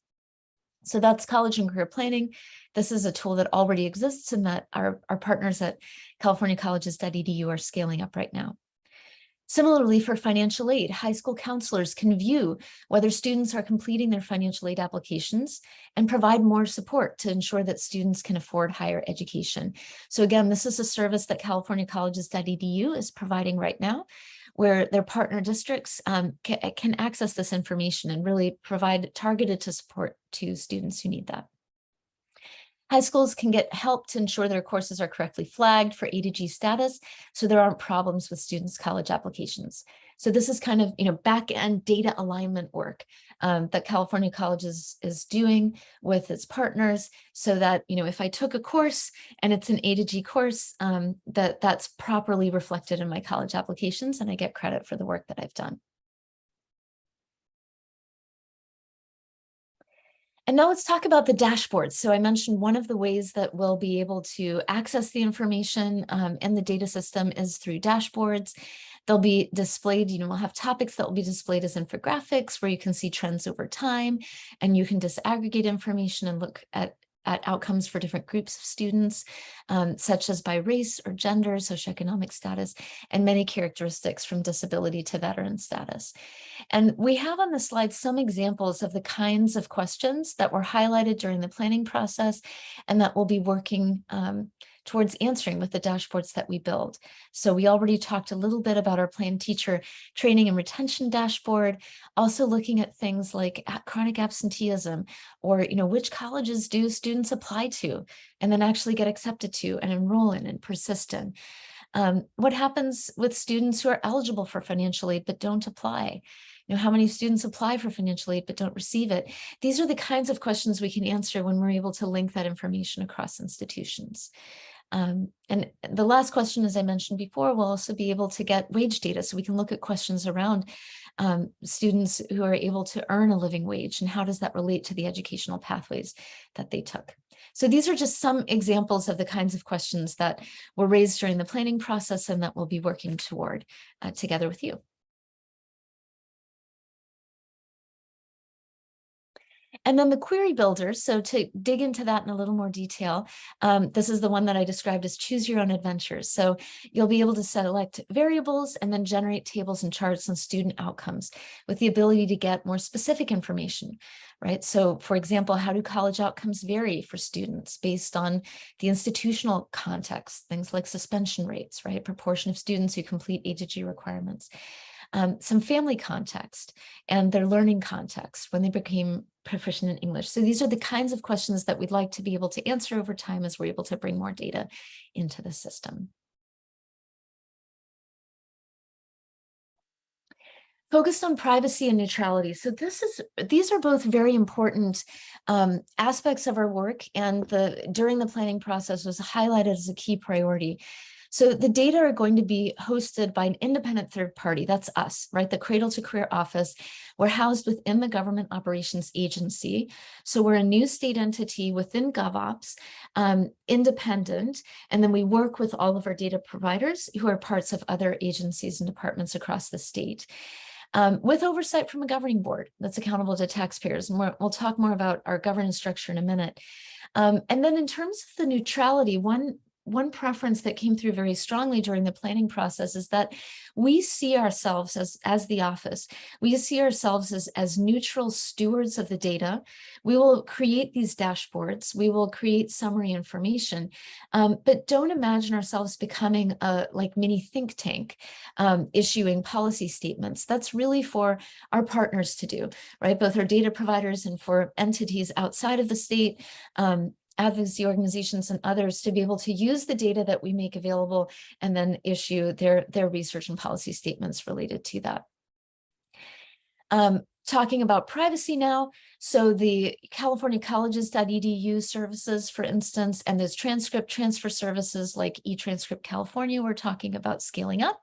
So that's college and career planning. This is a tool that already exists and that our partners at californiacolleges.edu are scaling up right now. Similarly, for financial aid, high school counselors can view whether students are completing their financial aid applications and provide more support to ensure that students can afford higher education. So again, this is a service that californiacolleges.edu is providing right now, where their partner districts can access this information and really provide targeted support to students who need that. High schools can get help to ensure their courses are correctly flagged for A to G status, so there aren't problems with students' college applications. So this is kind of, back-end data alignment work that California Colleges is doing with its partners, so that, you know, if I took a course and it's an A to G course, that's properly reflected in my college applications and I get credit for the work that I've done. And now let's talk about the dashboards. So I mentioned one of the ways that we'll be able to access the information in the data system is through dashboards. They'll be displayed, you know, we'll have topics that will be displayed as infographics where you can see trends over time, and you can disaggregate information and look at outcomes for different groups of students, such as by race or gender, socioeconomic status, and many characteristics from disability to veteran status. And we have on the slide some examples of the kinds of questions that were highlighted during the planning process and that we'll be working towards answering with the dashboards that we build. So we already talked a little bit about our planned teacher training and retention dashboard, also looking at things like chronic absenteeism, or, you know, which colleges do students apply to and then actually get accepted to and enroll in and persist in. What happens with students who are eligible for financial aid but don't apply? You know, how many students apply for financial aid but don't receive it? These are the kinds of questions we can answer when we're able to link that information across institutions. And the last question, as I mentioned before, we'll also be able to get wage data, so we can look at questions around students who are able to earn a living wage and how does that relate to the educational pathways that they took. So these are just some examples of the kinds of questions that were raised during the planning process and that we'll be working toward together with you. And then the query builder, so to dig into that in a little more detail, this is the one that I described as choose your own adventures. So you'll be able to select variables and then generate tables and charts on student outcomes with the ability to get more specific information, right? So for example, how do college outcomes vary for students based on the institutional context, things like suspension rates, right? Proportion of students who complete A to G requirements. Some family context and their learning context when they became proficient in English. So these are the kinds of questions that we'd like to be able to answer over time as we're able to bring more data into the system. Focused on privacy and neutrality. So these are both very important aspects of our work, and during the planning process was highlighted as a key priority. So the data are going to be hosted by an independent third party. That's us, right? The Cradle-to-Career office. We're housed within the Government Operations Agency. So we're a new state entity within GovOps, independent. And then we work with all of our data providers who are parts of other agencies and departments across the state. With oversight from a governing board that's accountable to taxpayers. And we'll talk more about our governance structure in a minute. And then in terms of the neutrality, one preference that came through very strongly during the planning process is that we see ourselves as the office. We see ourselves as neutral stewards of the data. We will create these dashboards. We will create summary information, but don't imagine ourselves becoming a like mini think tank, issuing policy statements. That's really for our partners to do, right? Both our data providers and for entities outside of the state, advocacy organizations and others to be able to use the data that we make available and then issue their research and policy statements related to that. Talking about privacy now, so the California Colleges.edu services, for instance, and those transcript transfer services like eTranscript California we're talking about scaling up.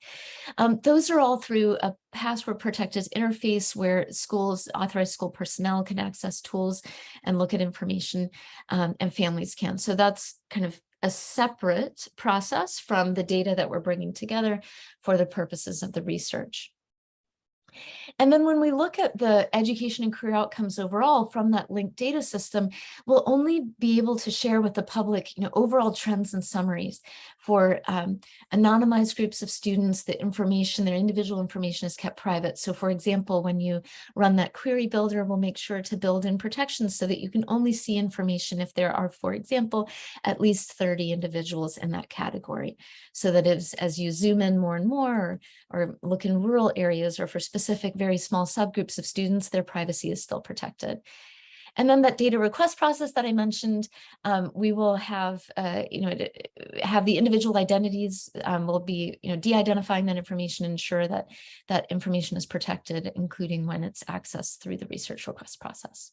Those are all through a password protected interface where schools, authorized school personnel can access tools and look at information, and families can. So that's kind of a separate process from the data that we're bringing together for the purposes of the research. And then when we look at the education and career outcomes overall from that linked data system, we'll only be able to share with the public, you know, overall trends and summaries for anonymized groups of students. The information, their individual information is kept private. So for example, when you run that query builder, we'll make sure to build in protections so that you can only see information if there are, for example, at least 30 individuals in that category. So that as you zoom in more and more, or look in rural areas or for specific very small subgroups of students, their privacy is still protected. And then that data request process that I mentioned, we will have, have the individual identities. We'll be, de-identifying that information, ensure that that information is protected, including when it's accessed through the research request process.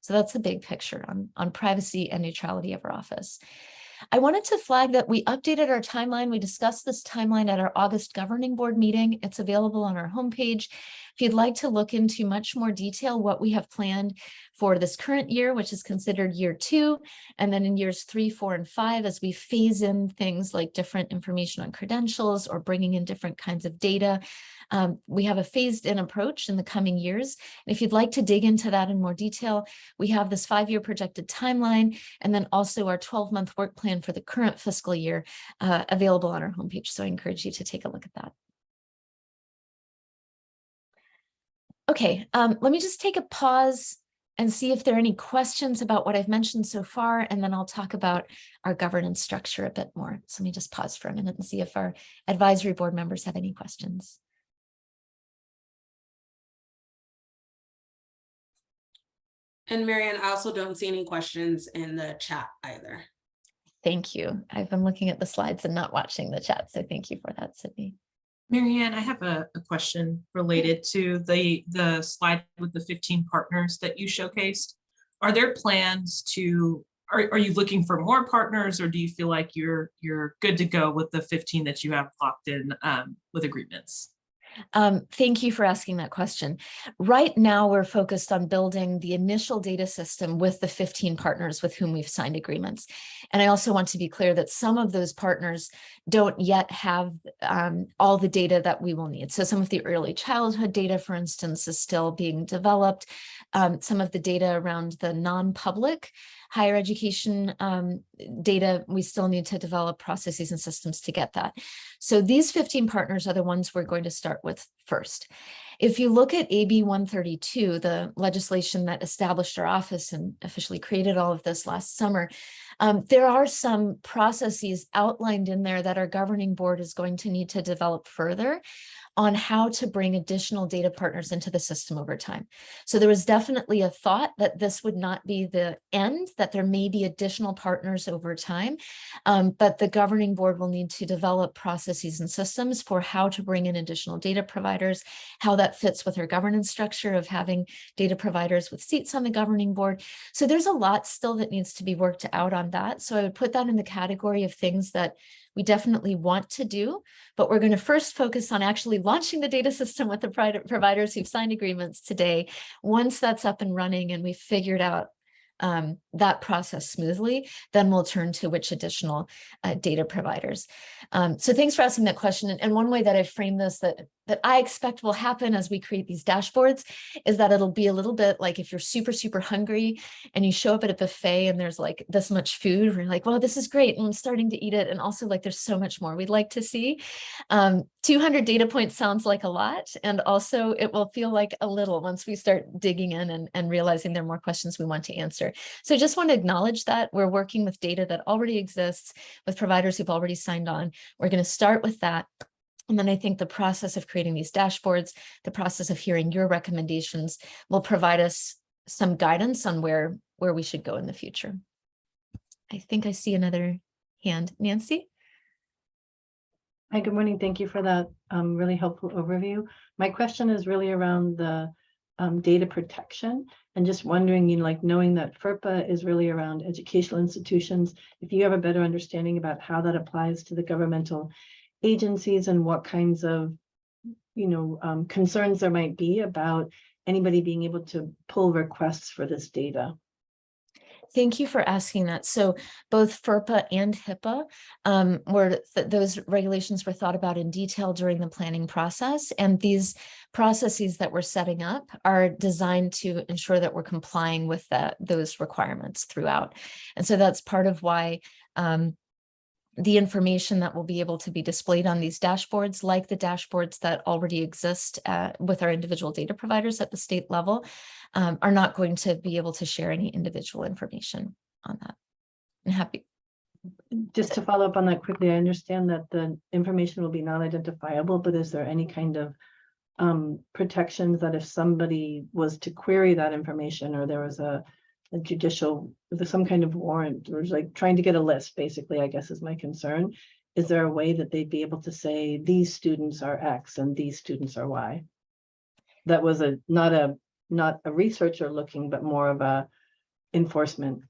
So that's the big picture on privacy and neutrality of our office. I wanted to flag that we updated our timeline. We discussed this timeline at our August governing board meeting. It's available on our homepage. If you'd like to look into much more detail what we have planned for this current year, which is considered year 2, and then in years 3, 4, and 5, as we phase in things like different information on credentials or bringing in different kinds of data, we have a phased in approach in the coming years. And if you'd like to dig into that in more detail, we have this 5-year projected timeline, and then also our 12-month work plan for the current fiscal year available on our homepage. So I encourage you to take a look at that. Okay, let me just take a pause and see if there are any questions about what I've mentioned so far, and then I'll talk about our governance structure a bit more. So let me just pause for a minute and see if our advisory board members have any questions. And Marianne, I also don't see any questions in the chat either. Thank you. I've been looking at the slides and not watching the chat, so thank you for that, Sydney. Marianne, I have a question related to the slide with the 15 partners that you showcased. Are there plans to, are you looking for more partners, or do you feel like you're good to go with the 15 that you have locked in with agreements? Thank you for asking that question. Right now, we're focused on building the initial data system with the 15 partners with whom we've signed agreements. And I also want to be clear that some of those partners don't yet have all the data that we will need. So some of the early childhood data, for instance, is still being developed. Some of the data around the non-public higher education data, we still need to develop processes and systems to get that. So these 15 partners are the ones we're going to start with first. If you look at AB 132, the legislation that established our office and officially created all of this last summer, there are some processes outlined in there that our governing board is going to need to develop further on how to bring additional data partners into the system over time. So there was definitely a thought that this would not be the end, that there may be additional partners over time, but the governing board will need to develop processes and systems for how to bring in additional data providers, how that fits with our governance structure of having data providers with seats on the governing board. So there's a lot still that needs to be worked out on that. So I would put that in the category of things that we definitely want to do, but we're going to first focus on actually launching the data system with the private providers who've signed agreements today. Once that's up and running and we've figured out that process smoothly, then we'll turn to which additional data providers. So thanks for asking that question. And one way that I frame this that I expect will happen as we create these dashboards is that it'll be a little bit like if you're super, super hungry and you show up at a buffet and there's like this much food, you're like, well, this is great. And I'm starting to eat it. And also like, there's so much more we'd like to see. 200 data points sounds like a lot. And also it will feel like a little once we start digging in and realizing there are more questions we want to answer. So I just want to acknowledge that we're working with data that already exists with providers who've already signed on. We're going to start with that. And then I think the process of creating these dashboards, the process of hearing your recommendations will provide us some guidance on where we should go in the future. I think I see another hand. Nancy? Hi, good morning. Thank you for that really helpful overview. My question is really around the data protection and just wondering, like knowing that FERPA is really around educational institutions, if you have a better understanding about how that applies to the governmental agencies and what kinds of, concerns there might be about anybody being able to pull requests for this data. Thank you for asking that. So both FERPA and HIPAA those regulations were thought about in detail during the planning process. And these processes that we're setting up are designed to ensure that we're complying with those requirements throughout. And so that's part of why the information that will be able to be displayed on these dashboards, like the dashboards that already exist with our individual data providers at the state level, are not going to be able to share any individual information on that. I'm happy. Just to follow up on that quickly, I understand that the information will be non-identifiable, but is there any kind of protections that if somebody was to query that information or there was a judicial, there's some kind of warrant, or like trying to get a list, basically, I guess is my concern. Is there a way that they'd be able to say these students are X and these students are Y? That was not a researcher looking, but more of a enforcement.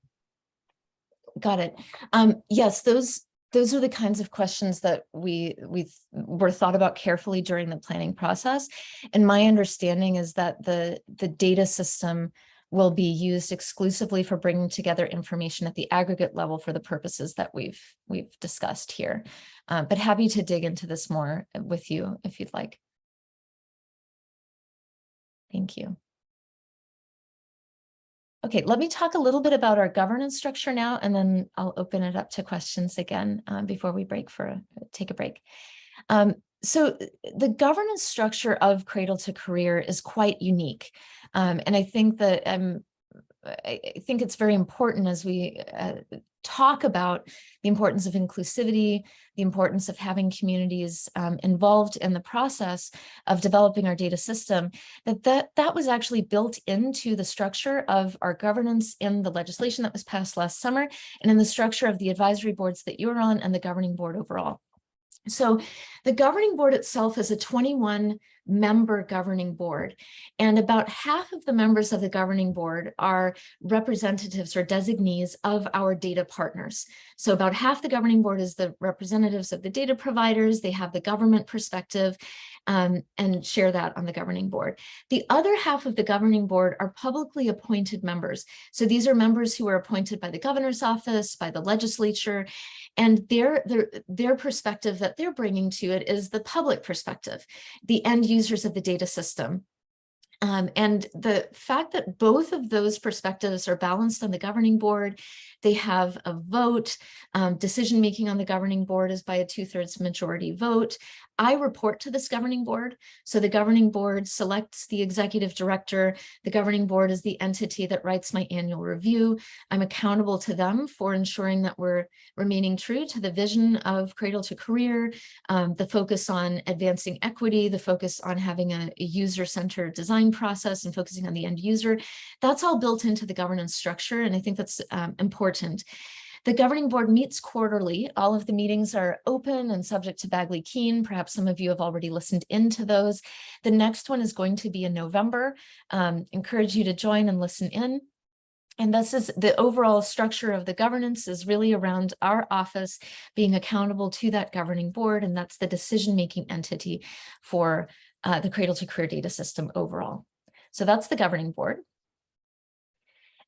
Got it. Yes, those are the kinds of questions that we were thought about carefully during the planning process. And my understanding is that the data system will be used exclusively for bringing together information at the aggregate level for the purposes that we've discussed here. But happy to dig into this more with you if you'd like. Thank you. Okay, let me talk a little bit about our governance structure now, and then I'll open it up to questions again before we take a break. So the governance structure of Cradle-to-Career is quite unique. And I think that I think it's very important as we talk about the importance of inclusivity, the importance of having communities involved in the process of developing our data system, that was actually built into the structure of our governance in the legislation that was passed last summer, and in the structure of the advisory boards that you're on and the governing board overall. So the governing board itself is a 21-member governing board, and about half of the members of the governing board are representatives or designees of our data partners. So about half the governing board is the representatives of the data providers. They have the government perspective and share that on the governing board. The other half of the governing board are publicly appointed members. So these are members who are appointed by the governor's office, by the legislature, and their perspective that they're bringing to it is the public perspective, the end users of the data system. And the fact that both of those perspectives are balanced on the governing board, they have a vote, decision-making on the governing board is by a 2/3 majority vote. I report to this governing board. So the governing board selects the executive director. The governing board is the entity that writes my annual review. I'm accountable to them for ensuring that we're remaining true to the vision of Cradle-to-Career, the focus on advancing equity, the focus on having a user-centered design process and focusing on the end user. That's all built into the governance structure, and I think that's important. The governing board meets quarterly. All of the meetings are open and subject to Bagley-Keene. Perhaps some of you have already listened into those. The next one is going to be in November. Encourage you to join and listen in. And this is the overall structure of the governance is really around our office being accountable to that governing board, and that's the decision-making entity for the Cradle-to-Career data system overall. So that's the governing board.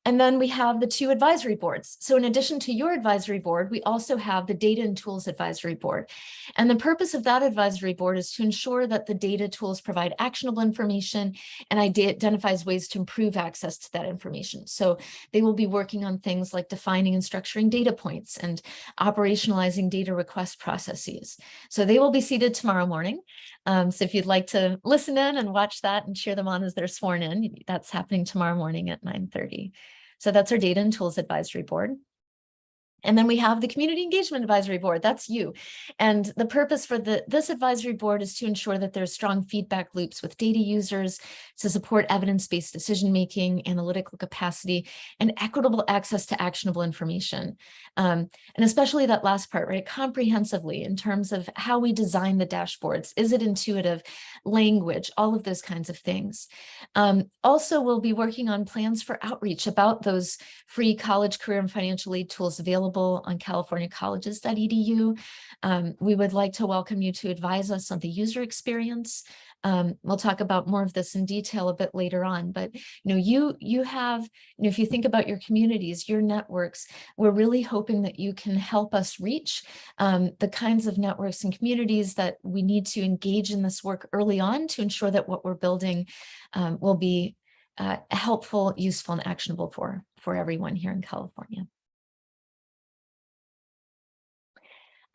And then we have the 2 advisory boards. So in addition to your advisory board, we also have the Data and Tools Advisory Board. And the purpose of that advisory board is to ensure that the data tools provide actionable information and identifies ways to improve access to that information. So they will be working on things like defining and structuring data points and operationalizing data request processes. So they will be seated tomorrow morning. So if you'd like to listen in and watch that and cheer them on as they're sworn in, that's happening tomorrow morning at 9:30. So that's our Data and Tools Advisory Board. And then we have the Community Engagement Advisory Board, that's you. And the purpose for this advisory board is to ensure that there's strong feedback loops with data users to support evidence-based decision-making, analytical capacity, and equitable access to actionable information. And especially that last part, right? Comprehensively in terms of how we design the dashboards. Is it intuitive? Language, all of those kinds of things. Also, we'll be working on plans for outreach about those free college, career, and financial aid tools available on californiacolleges.edu. We would like to welcome you to advise us on the user experience. We'll talk about more of this in detail a bit later on, but you have, if you think about your communities, your networks, we're really hoping that you can help us reach the kinds of networks and communities that we need to engage in this work early on to ensure that what we're building will be helpful, useful, and actionable for everyone here in California.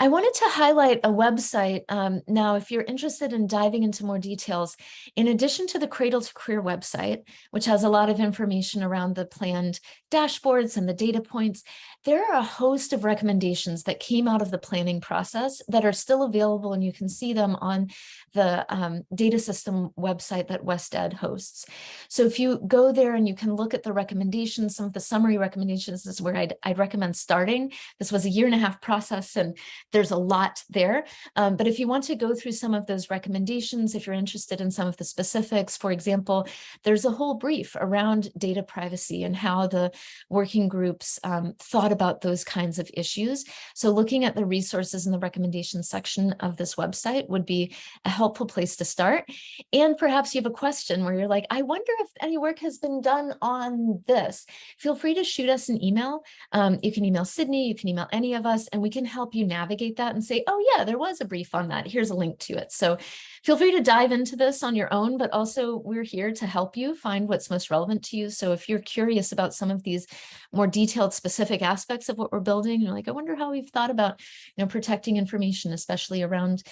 I wanted to highlight a website. Now, if you're interested in diving into more details, in addition to the Cradle-to-Career website, which has a lot of information around the planned dashboards and the data points, there are a host of recommendations that came out of the planning process that are still available, and you can see them on the data system website that WestEd hosts. So if you go there and you can look at the recommendations, some of the summary recommendations, this is where I'd recommend starting. This was a 1.5-year process, and there's a lot there. But if you want to go through some of those recommendations, if you're interested in some of the specifics, for example, there's a whole brief around data privacy and how the working groups thought about those kinds of issues. So looking at the resources in the recommendations section of this website would be a helpful place to start. And perhaps you have a question where you're like, I wonder if any work has been done on this. Feel free to shoot us an email. You can email Sydney, you can email any of us, and we can help you navigate that and say, oh yeah, there was a brief on that. Here's a link to it. So feel free to dive into this on your own, but also we're here to help you find what's most relevant to you. So if you're curious about some of these more detailed, specific aspects of what we're building, you're like, I wonder how we've thought about, protecting information, especially around,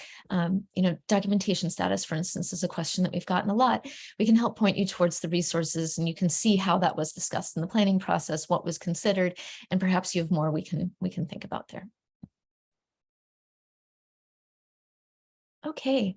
documentation status, for instance, is a question that we've gotten a lot. We can help point you towards the resources, and you can see how that was discussed in the planning process, what was considered, and perhaps you have more we can think about there. Okay,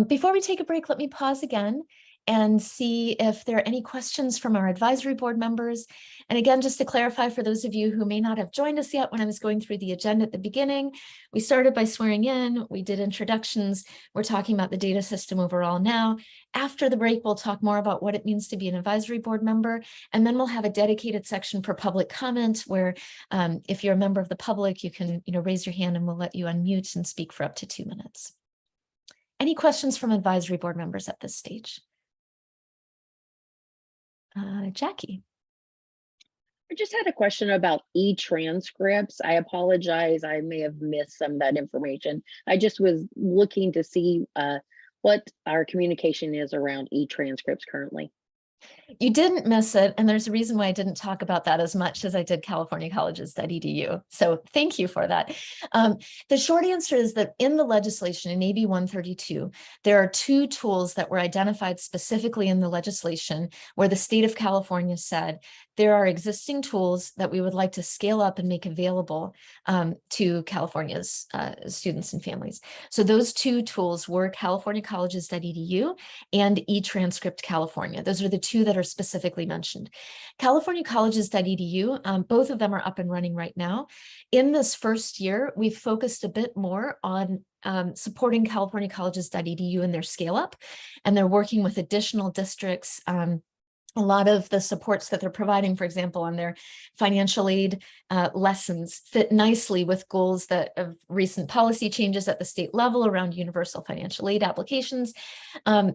before we take a break, let me pause again and see if there are any questions from our advisory board members. And again, just to clarify for those of you who may not have joined us yet, when I was going through the agenda at the beginning, we started by swearing in, we did introductions, we're talking about the data system overall now. After the break, we'll talk more about what it means to be an advisory board member, and then we'll have a dedicated section for public comment where if you're a member of the public, you can raise your hand and we'll let you unmute and speak for up to 2 minutes. Any questions from advisory board members at this stage? Jackie. I just had a question about e-transcripts. I apologize, I may have missed some of that information. I just was looking to see what our communication is around e-transcripts currently. You didn't miss it, and there's a reason why I didn't talk about that as much as I did californiacolleges.edu. So thank you for that. The short answer is that in the legislation, in AB 132, there are 2 tools that were identified specifically in the legislation where the state of California said there are existing tools that we would like to scale up and make available to California's students and families. So those 2 tools were californiacolleges.edu and eTranscript California. Those are the 2 that are specifically mentioned. californiacolleges.edu, both of them are up and running right now. In this first year, we've focused a bit more on supporting californiacolleges.edu in their scale up, and they're working with additional districts. A lot of the supports that they're providing, for example, on their financial aid lessons fit nicely with goals that of recent policy changes at the state level around universal financial aid applications.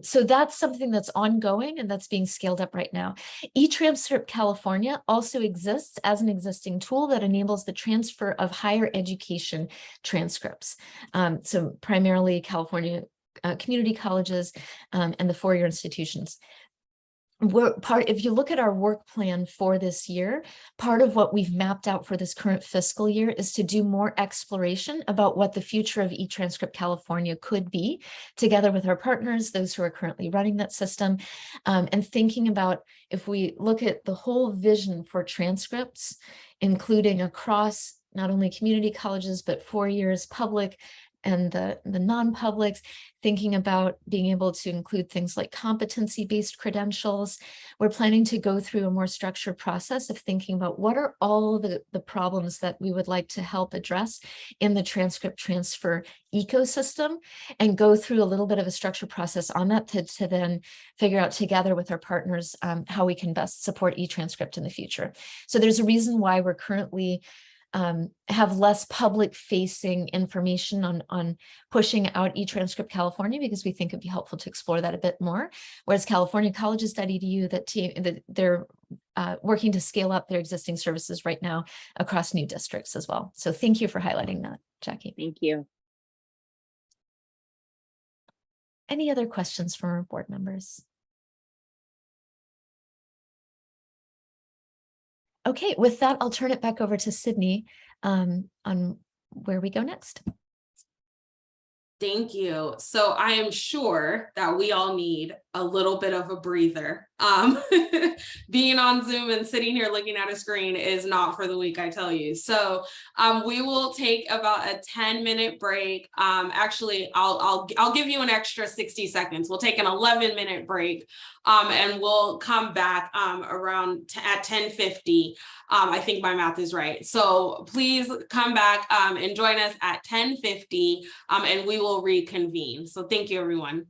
So that's something that's ongoing and that's being scaled up right now. eTranscript California also exists as an existing tool that enables the transfer of higher education transcripts. So primarily California community colleges and the 4-year institutions. If you look at our work plan for this year, part of what we've mapped out for this current fiscal year is to do more exploration about what the future of eTranscript California could be, together with our partners, those who are currently running that system, and thinking about if we look at the whole vision for transcripts, including across not only community colleges, but 4 years public and the non-publics, thinking about being able to include things like competency-based credentials. We're planning to go through a more structured process of thinking about what are all the problems that we would like to help address in the transcript transfer ecosystem, and go through a little bit of a structured process on that to then figure out together with our partners how we can best support eTranscript in the future. So there's a reason why we're currently have less public-facing information on pushing out eTranscript California, because we think it'd be helpful to explore that a bit more. Whereas californiacolleges.edu, they're working to scale up their existing services right now across new districts as well. So thank you for highlighting that, Jackie. Thank you. Any other questions from our board members? Okay, with that, I'll turn it back over to Sydney on where we go next. Thank you. So I am sure that we all need a little bit of a breather. Being on Zoom and sitting here looking at a screen is not for the weak, I tell you. So we will take about a 10-minute break. Actually, I'll give you an extra 60 seconds. We'll take an 11-minute break, and we'll come back around at 10:50. I think my math is right. So please come back and join us at 10:50, and we will reconvene. So thank you, everyone.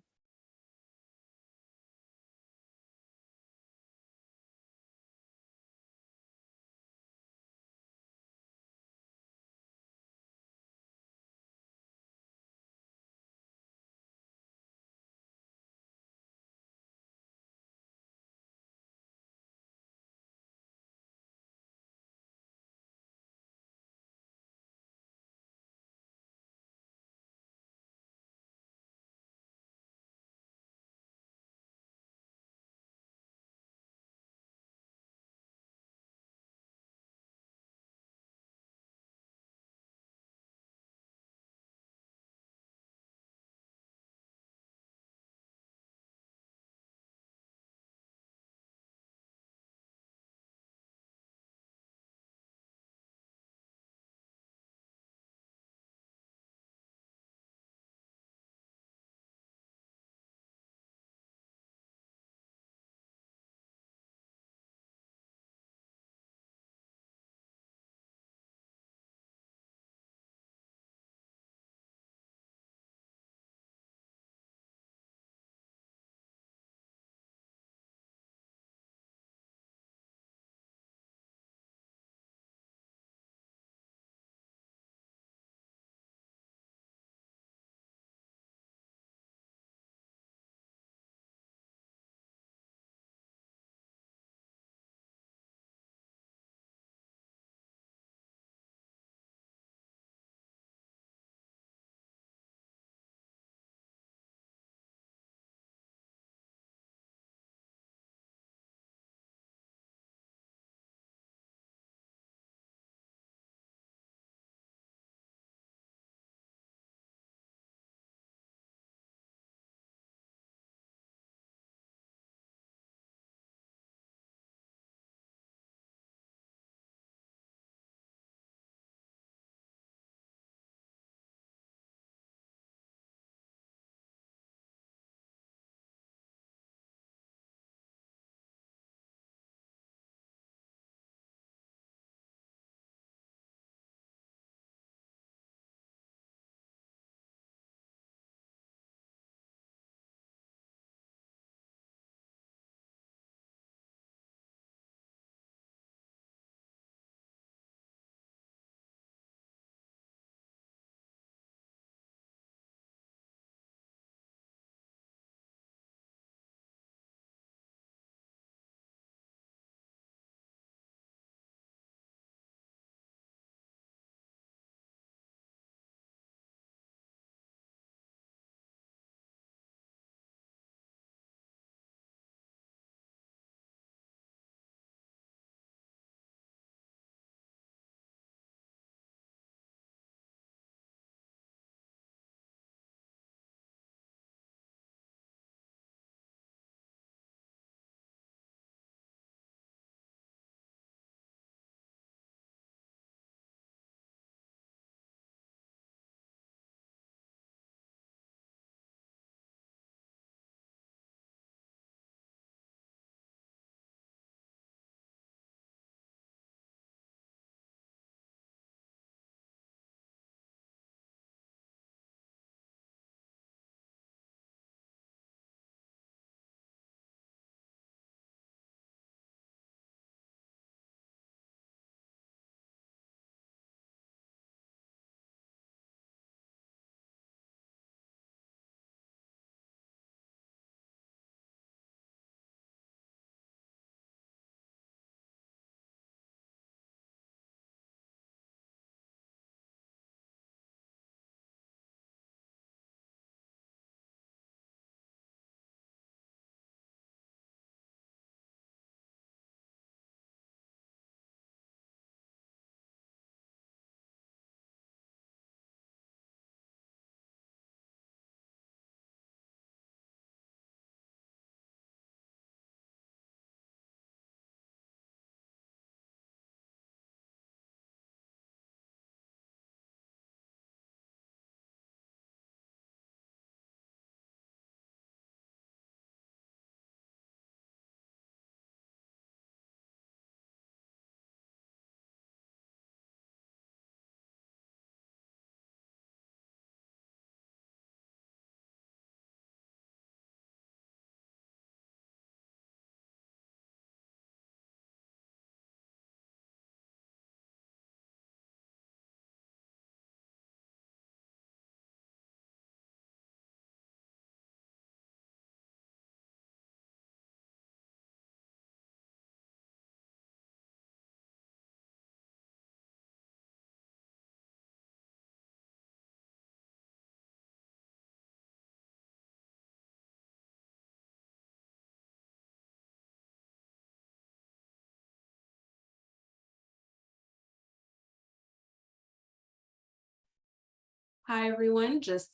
Hi, everyone. Just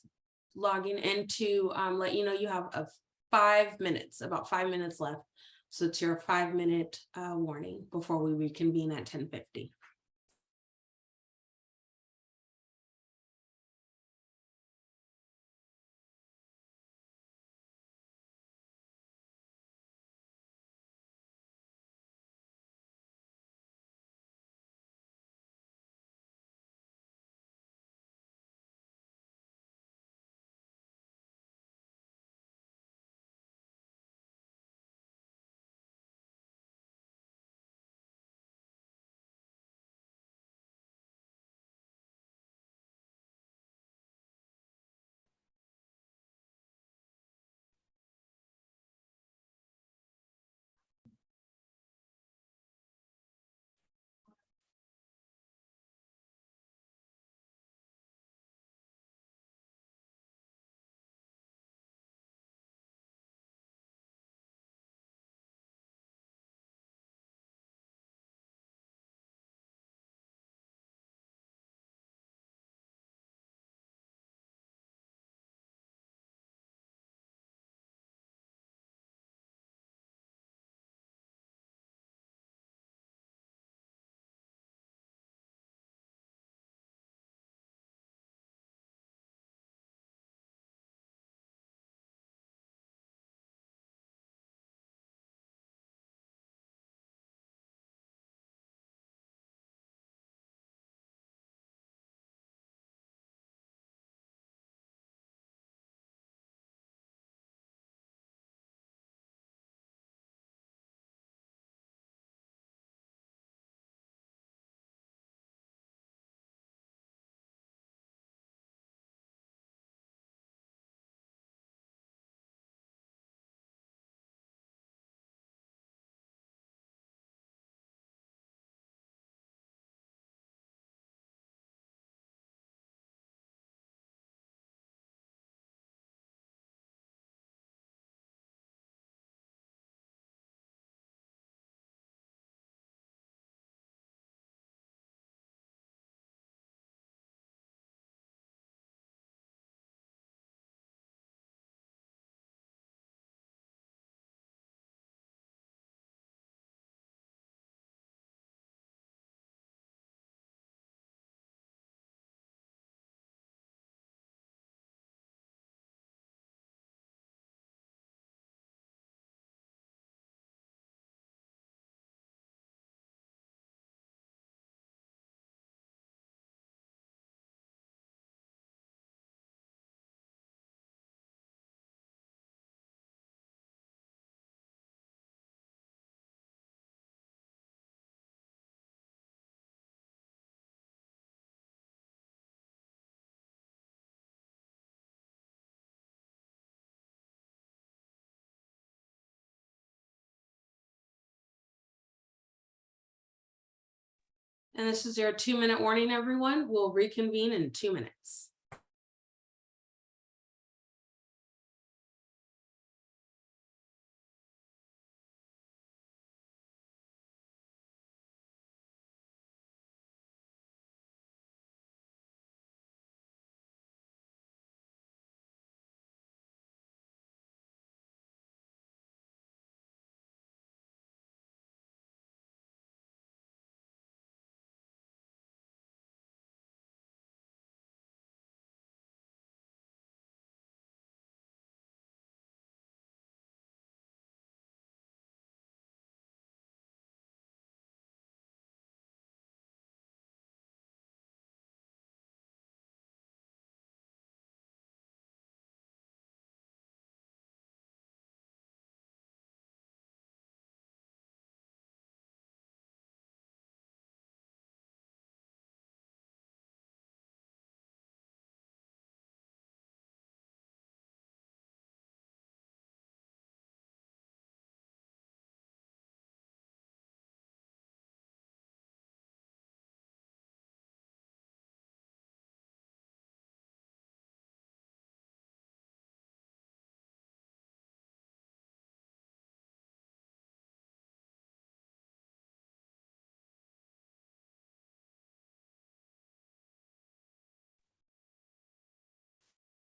logging in to let you know you have 5 minutes, about 5 minutes left. So it's your 5-minute warning before we reconvene at 10:50. And this is your 2-minute warning, everyone. We'll reconvene in 2 minutes.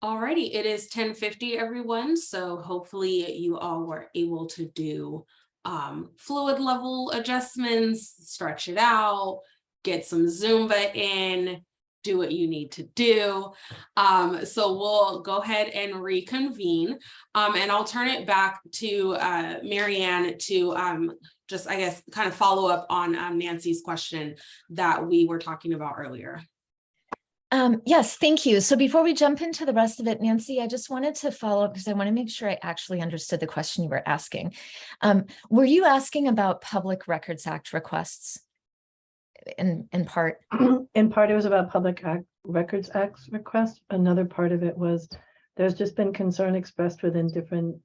Alrighty, it is 10:50, everyone. So hopefully you all were able to do fluid level adjustments, stretch it out, get some Zumba in, do what you need to do. So we'll go ahead and reconvene, and I'll turn it back to Marianne to just, I guess, kind of follow up on Nancy's question that we were talking about earlier. Yes, thank you. So before we jump into the rest of it, Nancy, I just wanted to follow up because I want to make sure I actually understood the question you were asking. Were you asking about Public Records Act requests in part? In part, it was about Records Act requests. Another part of it was there's just been concern expressed within different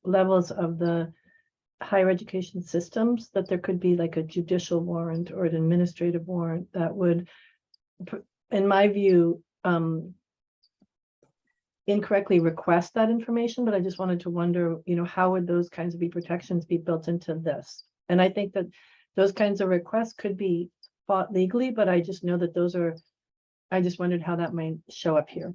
levels of the higher education systems that there could be like a judicial warrant or an administrative warrant that would, in my view, incorrectly request that information, but I just wanted to wonder, how would those kinds of protections be built into this? And I think that those kinds of requests could be fought legally, but I just know that I just wondered how that might show up here.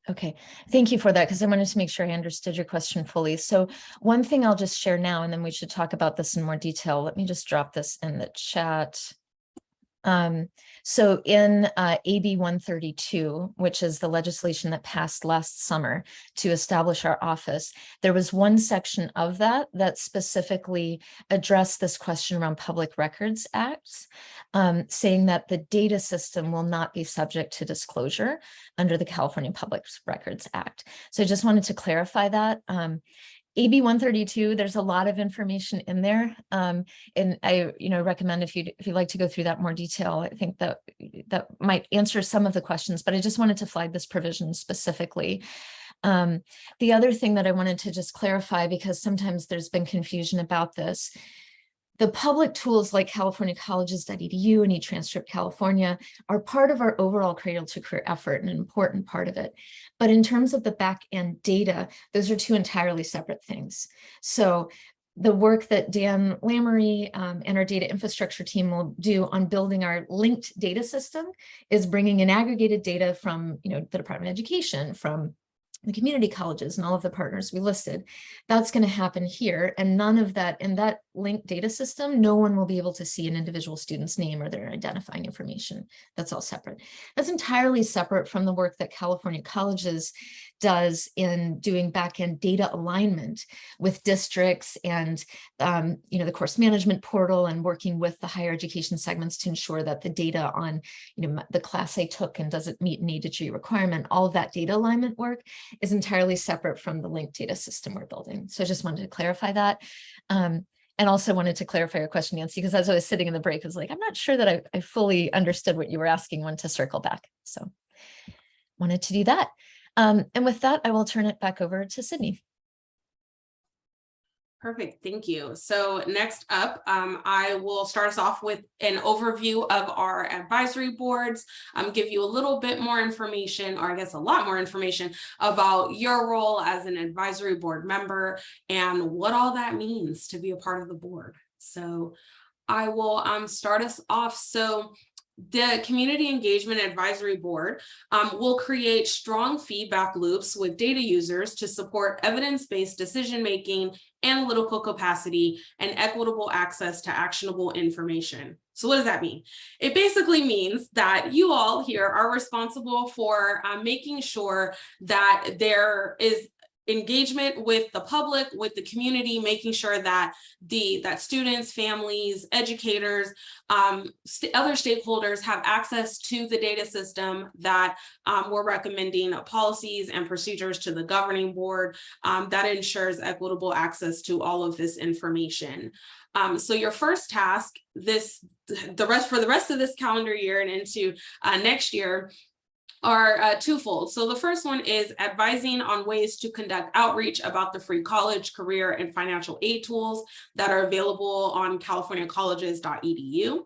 Okay, thank you for that, because I wanted to make sure I understood your question fully. So one thing I'll just share now, and then we should talk about this in more detail. Let me just drop this in the chat. So in AB 132, which is the legislation that passed last summer to establish our office, there was one section of that specifically addressed this question around Public Records Acts, saying that the data system will not be subject to disclosure under the California Public Records Act. So I just wanted to clarify that. AB 132, there's a lot of information in there. And I recommend if you'd like to go through that more detail, I think that might answer some of the questions, but I just wanted to flag this provision specifically. The other thing that I wanted to just clarify, because sometimes there's been confusion about this, the public tools like californiacolleges.edu and eTranscript California are part of our overall Cradle-to-Career effort, and an important part of it. But in terms of the back-end data, those are two entirely separate things. So the work that Dan Lamoury and our data infrastructure team will do on building our linked data system is bringing in aggregated data from the Department of Education, from the community colleges and all of the partners we listed. That's going to happen here, and none of that in that linked data system, no one will be able to see an individual student's name or their identifying information. That's all separate. That's entirely separate from the work that California Colleges does in doing back-end data alignment with districts and the course management portal, and working with the higher education segments to ensure that the data on the class I took and does it meet an A-to-G requirement, all of that data alignment work is entirely separate from the linked data system we're building. So I just wanted to clarify that. And also wanted to clarify your question, Nancy, because as I was sitting in the break, I was like, I'm not sure that I fully understood what you were asking, wanted to circle back. So wanted to do that. And with that, I will turn it back over to Sydney. Perfect, thank you. So next up, I will start us off with an overview of our advisory boards, give you a little bit more information, or I guess a lot more information about your role as an advisory board member and what all that means to be a part of the board. So I will start us off. So the Community Engagement Advisory Board will create strong feedback loops with data users to support evidence-based decision-making, analytical capacity, and equitable access to actionable information. So what does that mean? It basically means that you all here are responsible for making sure that there is engagement with the public, with the community, making sure that that students, families, educators, other stakeholders have access to the data system, that we're recommending policies and procedures to the governing board that ensures equitable access to all of this information. So your first task, for the rest of this calendar year and into next year, are twofold. So the first one is advising on ways to conduct outreach about the free college, career, and financial aid tools that are available on californiacolleges.edu.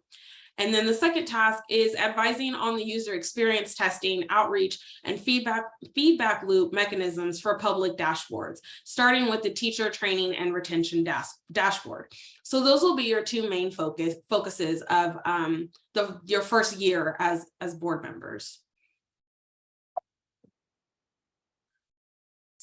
And then the second task is advising on the user experience testing, outreach, and feedback loop mechanisms for public dashboards, starting with the teacher training and retention dashboard. So those will be your two main focuses of your first year as board members.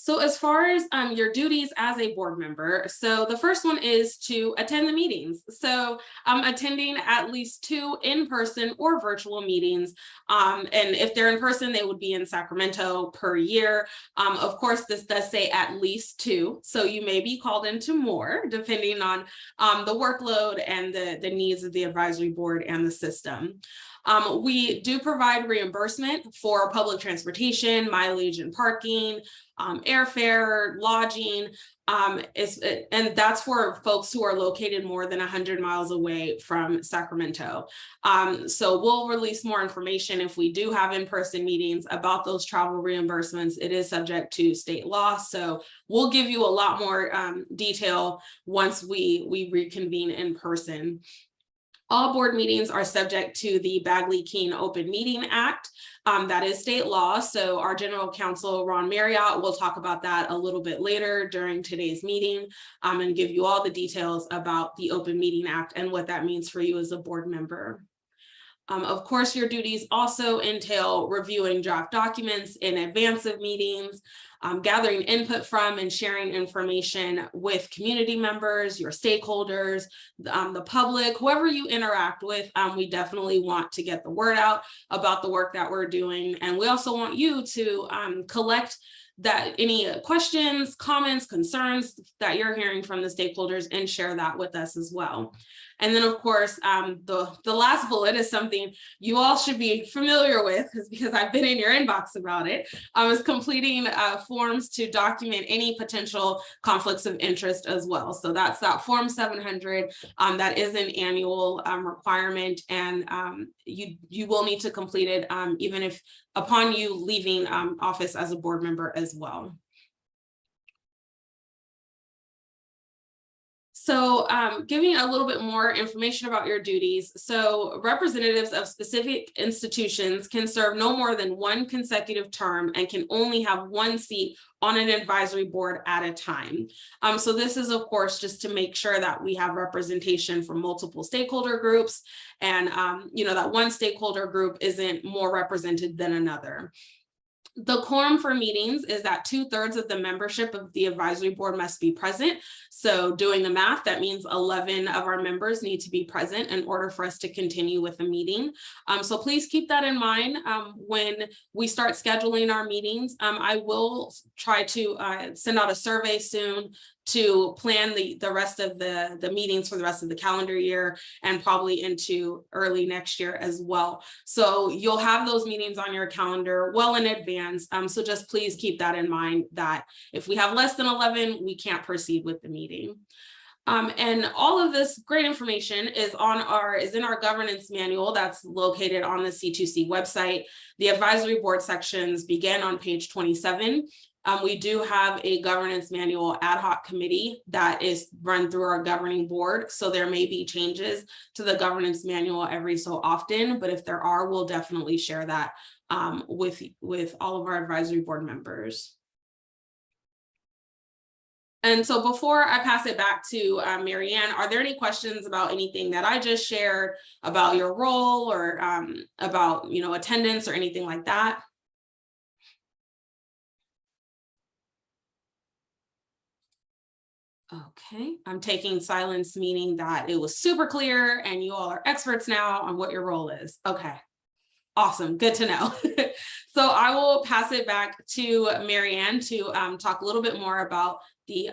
So as far as your duties as a board member, so the first one is to attend the meetings. So attending at least 2 in-person or virtual meetings. And if they're in person, they would be in Sacramento per year. Of course, this does say at least 2. So you may be called into more depending on the workload and the needs of the advisory board and the system. We do provide reimbursement for public transportation, mileage and parking, airfare, lodging, and that's for folks who are located more than 100 miles away from Sacramento. So we'll release more information if we do have in-person meetings about those travel reimbursements. It is subject to state law, so we'll give you a lot more detail once we reconvene in person. All board meetings are subject to the Bagley-Keene Open Meeting Act. That is state law. So our general counsel, Ron Marriott, will talk about that a little bit later during today's meeting and give you all the details about the Open Meeting Act and what that means for you as a board member. Of course, your duties also entail reviewing draft documents in advance of meetings, gathering input from and sharing information with community members, your stakeholders, the public, whoever you interact with. We definitely want to get the word out about the work that we're doing. And we also want you to collect that any questions, comments, concerns that you're hearing from the stakeholders and share that with us as well. And then of course, the last bullet is something you all should be familiar with because I've been in your inbox about it, is completing forms to document any potential conflicts of interest as well. So that's that Form 700, that is an annual requirement, and you will need to complete it even if upon you leaving office as a board member as well. So giving a little bit more information about your duties. So representatives of specific institutions can serve no more than 1 consecutive term and can only have 1 seat on an advisory board at a time. So this is, of course, just to make sure that we have representation from multiple stakeholder groups and, you know, that one stakeholder group isn't more represented than another. The quorum for meetings is that 2/3 of the membership of the advisory board must be present. So doing the math, that means 11 of our members need to be present in order for us to continue with the meeting. So please keep that in mind when we start scheduling our meetings. I will try to send out a survey soon to plan the rest of the meetings for the rest of the calendar year and probably into early next year as well. So you'll have those meetings on your calendar well in advance. So just please keep that in mind that if we have less than 11, we can't proceed with the meeting. And all of this great information is in our governance manual that's located on the C2C website. The advisory board sections begin on page 27. We do have a governance manual ad hoc committee that is run through our governing board. So there may be changes to the governance manual every so often, but if there are, we'll definitely share that with all of our advisory board members. And so before I pass it back to Marianne, are there any questions about anything that I just shared about your role or about, you know, attendance or anything like that? Okay, I'm taking silence, meaning that it was super clear and you all are experts now on what your role is. Okay, awesome, good to know. So I will pass it back to Marianne to talk a little bit more about the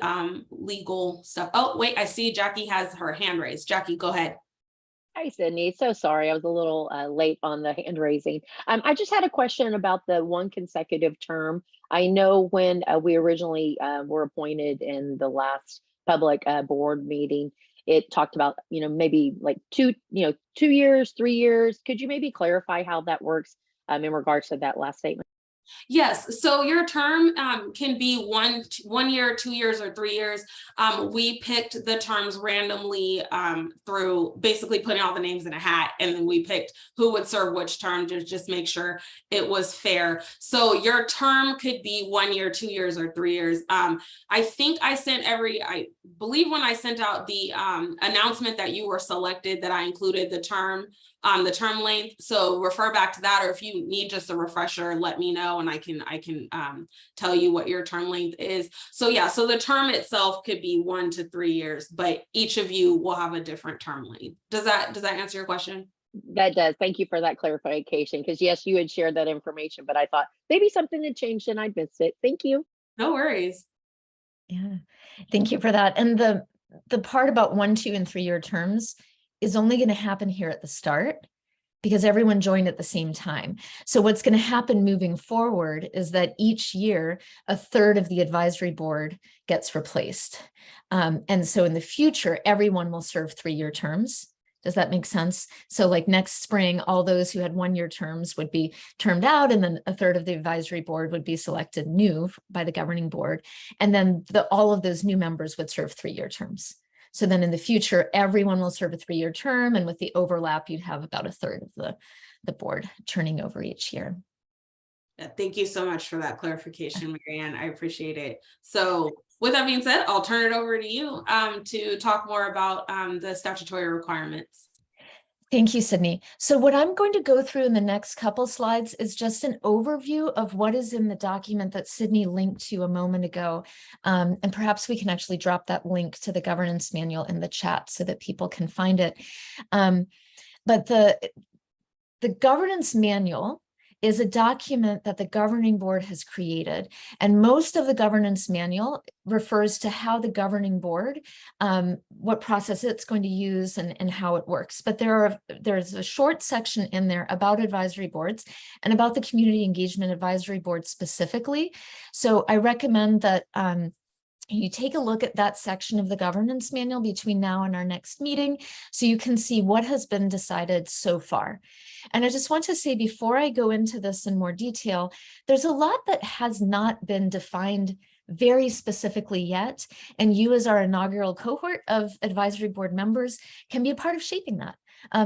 legal stuff. Oh, wait, I see Jackie has her hand raised. Jackie, go ahead. Hi, Sydney. So sorry, I was a little late on the hand raising. I just had a question about the 1 consecutive term. I know when we originally were appointed in the last public board meeting, it talked about, you know, maybe like 2 years, 3 years. Could you maybe clarify how that works in regards to that last statement? Yes, so your term can be one year, 2 years, or 3 years. We picked the terms randomly through basically putting all the names in a hat, and then we picked who would serve which term to just make sure it was fair. So your term could be 1 year, 2 years, or 3 years. I think I believe when I sent out the announcement that you were selected, that I included the term the term length. So refer back to that, or if you need just a refresher, let me know and I can tell you what your term length is. So yeah, so the term itself could be 1 to 3 years, but each of you will have a different term length. Does that answer your question? That does. Thank you for that clarification, because yes, you had shared that information, but I thought maybe something had changed and I'd missed it. Thank you. No worries. Yeah, thank you for that. And the part about 1, 2, and 3 year terms is only going to happen here at the start because everyone joined at the same time. So what's going to happen moving forward is that each year, a third of the advisory board gets replaced. And so in the future, everyone will serve 3 year terms. Does that make sense? So like next spring, all those who had 1 year terms would be termed out, and then a third of the advisory board would be selected new by the governing board. And then all of those new members would serve 3 year terms. So then in the future, everyone will serve a 3 year term. And with the overlap, you'd have about a third of the board turning over each year. Thank you so much for that clarification, Marianne. I appreciate it. So with that being said, I'll turn it over to you to talk more about the statutory requirements. Thank you, Sydney. So what I'm going to go through in the next couple slides is just an overview of what is in the document that Sydney linked to a moment ago. And perhaps we can actually drop that link to the governance manual in the chat so that people can find it. But the governance manual is a document that the governing board has created. And most of the governance manual refers to how the governing board, what process it's going to use and how it works. But there's a short section in there about advisory boards and about the Community Engagement Advisory Board specifically. So I recommend that you take a look at that section of the governance manual between now and our next meeting so you can see what has been decided so far. And I just want to say before I go into this in more detail, there's a lot that has not been defined very specifically yet. And you as our inaugural cohort of advisory board members can be a part of shaping that.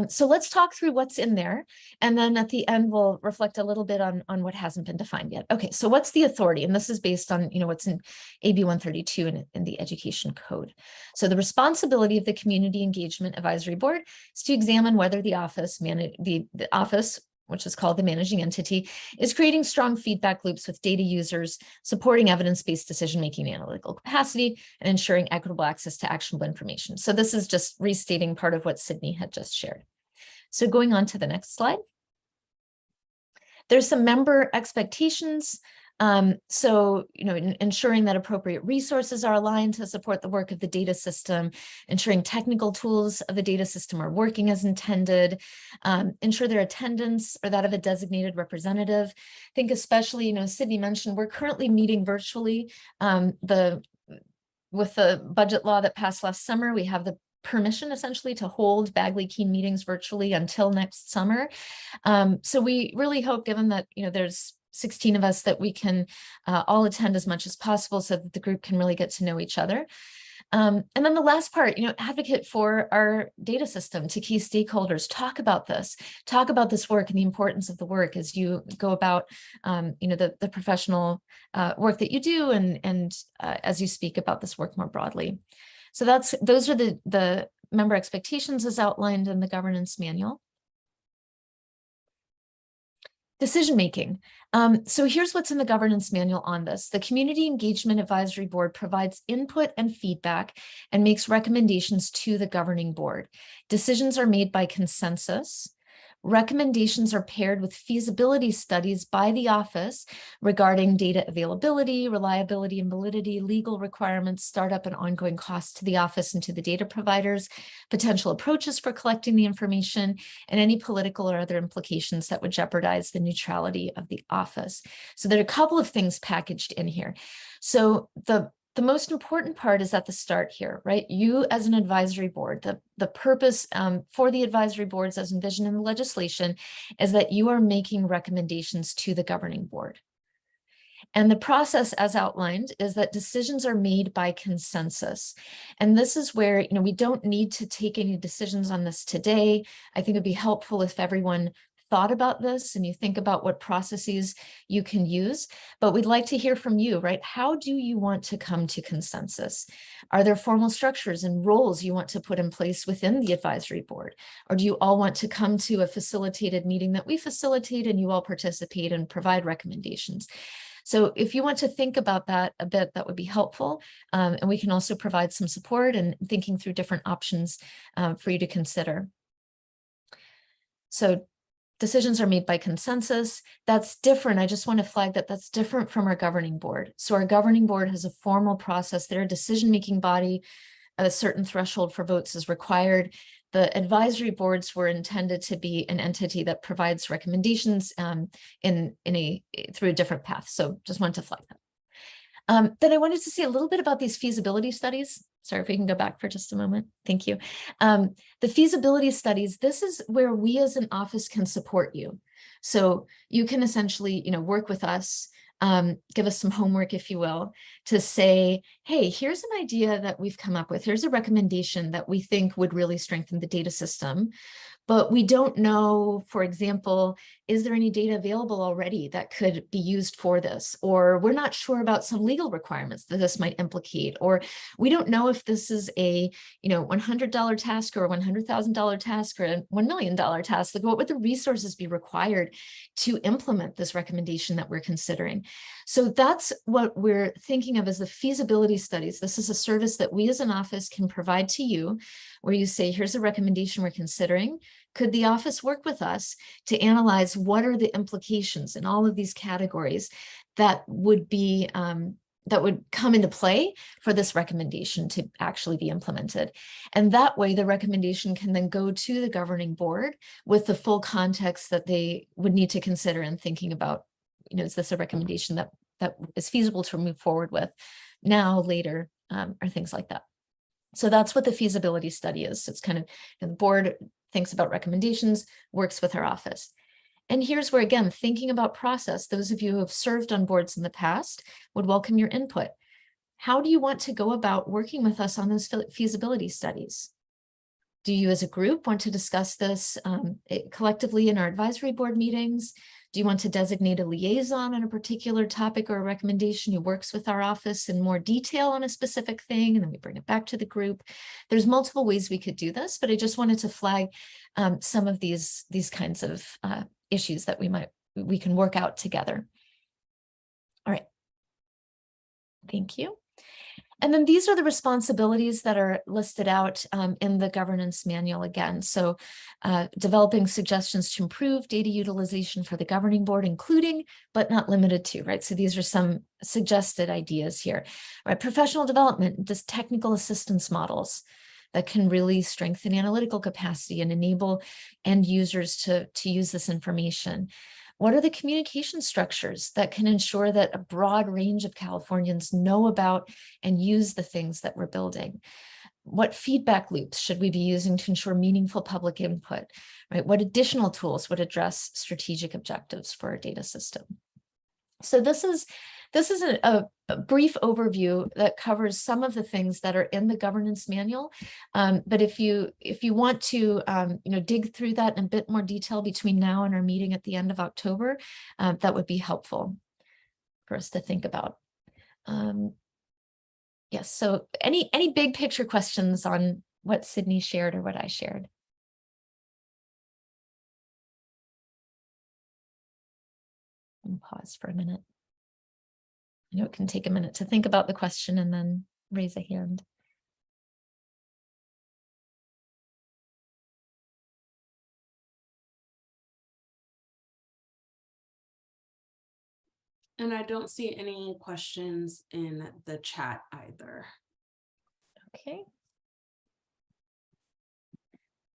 So let's talk through what's in there. And then at the end, we'll reflect a little bit on what hasn't been defined yet. Okay, so what's the authority? And this is based on what's in AB 132 in the Education Code. So the responsibility of the Community Engagement Advisory Board is to examine whether the office, which is called the managing entity, is creating strong feedback loops with data users, supporting evidence-based decision-making analytical capacity, and ensuring equitable access to actionable information. So this is just restating part of what Sydney had just shared. So going on to the next slide. There's some member expectations. So, ensuring that appropriate resources are aligned to support the work of the data system, ensuring technical tools of the data system are working as intended, ensure their attendance or that of a designated representative. I think especially, Sydney mentioned, we're currently meeting virtually. With the budget law that passed last summer, we have the permission essentially to hold Bagley-Keene meetings virtually until next summer. So we really hope, given that, there's 16 of us, that we can all attend as much as possible so that the group can really get to know each other. And then the last part, advocate for our data system to key stakeholders, talk about this work and the importance of the work as you go about, the professional work that you do and as you speak about this work more broadly. So those are the member expectations as outlined in the governance manual. Decision-making. So here's what's in the governance manual on this. The Community Engagement Advisory Board provides input and feedback and makes recommendations to the governing board. Decisions are made by consensus. Recommendations are paired with feasibility studies by the office regarding data availability, reliability and validity, legal requirements, startup and ongoing costs to the office and to the data providers, potential approaches for collecting the information, and any political or other implications that would jeopardize the neutrality of the office. So there are a couple of things packaged in here. So the most important part is at the start here, right? You as an advisory board, the purpose for the advisory boards as envisioned in the legislation is that you are making recommendations to the governing board. And the process as outlined is that decisions are made by consensus. And this is where, we don't need to take any decisions on this today. I think it'd be helpful if everyone thought about this and you think about what processes you can use, but we'd like to hear from you, right? How do you want to come to consensus? Are there formal structures and roles you want to put in place within the advisory board? Or do you all want to come to a facilitated meeting that we facilitate and you all participate and provide recommendations? So if you want to think about that a bit, that would be helpful. And we can also provide some support and thinking through different options for you to consider. So decisions are made by consensus. That's different. I just want to flag that that's different from our governing board. So our governing board has a formal process. They're a decision-making body. A certain threshold for votes is required. The advisory boards were intended to be an entity that provides recommendations through a different path. So just wanted to flag that. Then I wanted to say a little bit about these feasibility studies. Sorry, if we can go back for just a moment. Thank you. The feasibility studies, this is where we as an office can support you. So you can essentially, work with us, give us some homework, if you will, to say, hey, here's an idea that we've come up with. Here's a recommendation that we think would really strengthen the data system. But we don't know, for example, is there any data available already that could be used for this? Or we're not sure about some legal requirements that this might implicate, or we don't know if this is a $100 task or a $100,000 task or a $1 million task. Like, what would the resources be required to implement this recommendation that we're considering? So that's what we're thinking of as the feasibility studies. This is a service that we as an office can provide to you, where you say, here's a recommendation we're considering. Could the office work with us to analyze what are the implications in all of these categories that would be that would come into play for this recommendation to actually be implemented? And that way the recommendation can then go to the governing board with the full context that they would need to consider in thinking about, is this a recommendation that is feasible to move forward with now, later, or things like that. So that's what the feasibility study is. It's kind of, the board thinks about recommendations, works with our office. And here's where, again, thinking about process, those of you who have served on boards in the past would welcome your input. How do you want to go about working with us on those feasibility studies? Do you as a group want to discuss this collectively in our advisory board meetings? Do you want to designate a liaison on a particular topic or a recommendation who works with our office in more detail on a specific thing, and then we bring it back to the group? There's multiple ways we could do this, but I just wanted to flag some of these kinds of issues that we can work out together. All right. Thank you. And then these are the responsibilities that are listed out in the governance manual again. So developing suggestions to improve data utilization for the governing board, including, but not limited to, right? So these are some suggested ideas here, right? Professional development, just technical assistance models that can really strengthen analytical capacity and enable end users to use this information. What are the communication structures that can ensure that a broad range of Californians know about and use the things that we're building? What feedback loops should we be using to ensure meaningful public input, right? What additional tools would address strategic objectives for our data system? So this is a brief overview that covers some of the things that are in the governance manual. But if you want to dig through that in a bit more detail between now and our meeting at the end of October, that would be helpful for us to think about. Yes, so any big picture questions on what Sydney shared or what I shared? And pause for a minute. I know it can take a minute to think about the question and then raise a hand. And I don't see any questions in the chat either. Okay.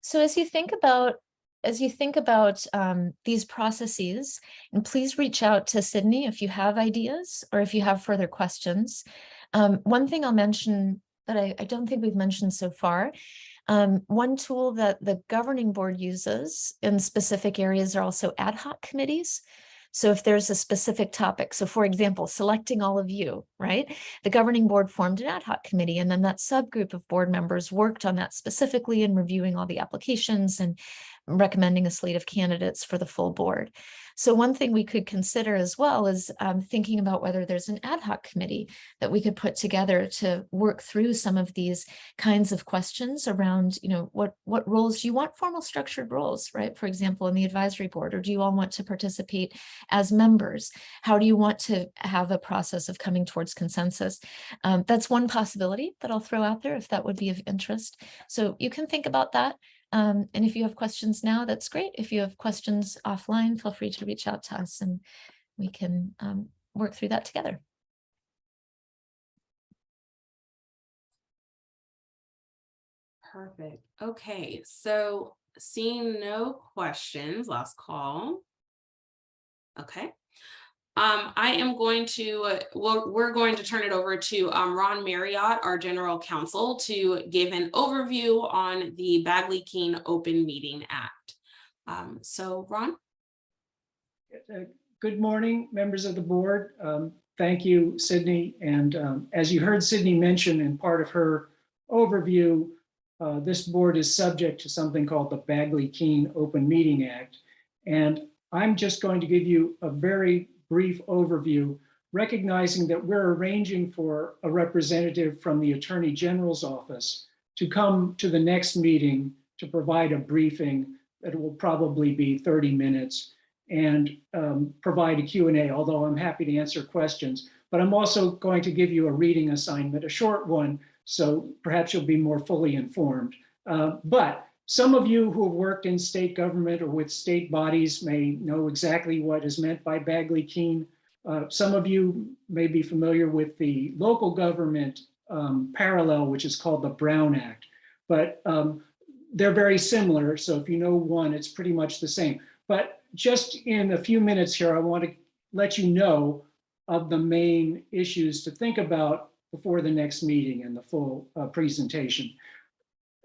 So as you think about these processes, and please reach out to Sydney if you have ideas or if you have further questions. One thing I'll mention that I don't think we've mentioned so far, one tool that the governing board uses in specific areas are also ad hoc committees. So if there's a specific topic, so for example, selecting all of you, right? The governing board formed an ad hoc committee, and then that subgroup of board members worked on that specifically and reviewing all the applications and recommending a slate of candidates for the full board. So one thing we could consider as well is thinking about whether there's an ad hoc committee that we could put together to work through some of these kinds of questions around, what roles do you want? Formal structured roles, right? For example, in the advisory board, or do you all want to participate as members? How do you want to have a process of coming towards consensus? That's one possibility that I'll throw out there if that would be of interest. So you can think about that. And if you have questions now, that's great. If you have questions offline, feel free to reach out to us and we can work through that together. Perfect. Okay, so seeing no questions, last call. Okay. I am going to, we're going to turn it over to Ron Marriott, our general counsel, to give an overview on the Bagley-Keene Open Meeting Act. So Ron? Good morning, members of the board. Thank you, Sydney. And as you heard Sydney mention in part of her overview, this board is subject to something called the Bagley-Keene Open Meeting Act. And I'm just going to give you a very brief overview, recognizing that we're arranging for a representative from the Attorney General's office to come to the next meeting to provide a briefing that will probably be 30 minutes and provide a Q&A, although I'm happy to answer questions. But I'm also going to give you a reading assignment, a short one, so perhaps you'll be more fully informed. But some of you who have worked in state government or with state bodies may know exactly what is meant by Bagley-Keene. Some of you may be familiar with the local government parallel, which is called the Brown Act. But they're very similar, so if you know one, it's pretty much the same. But just in a few minutes here, I want to let you know of the main issues to think about before the next meeting and the full presentation.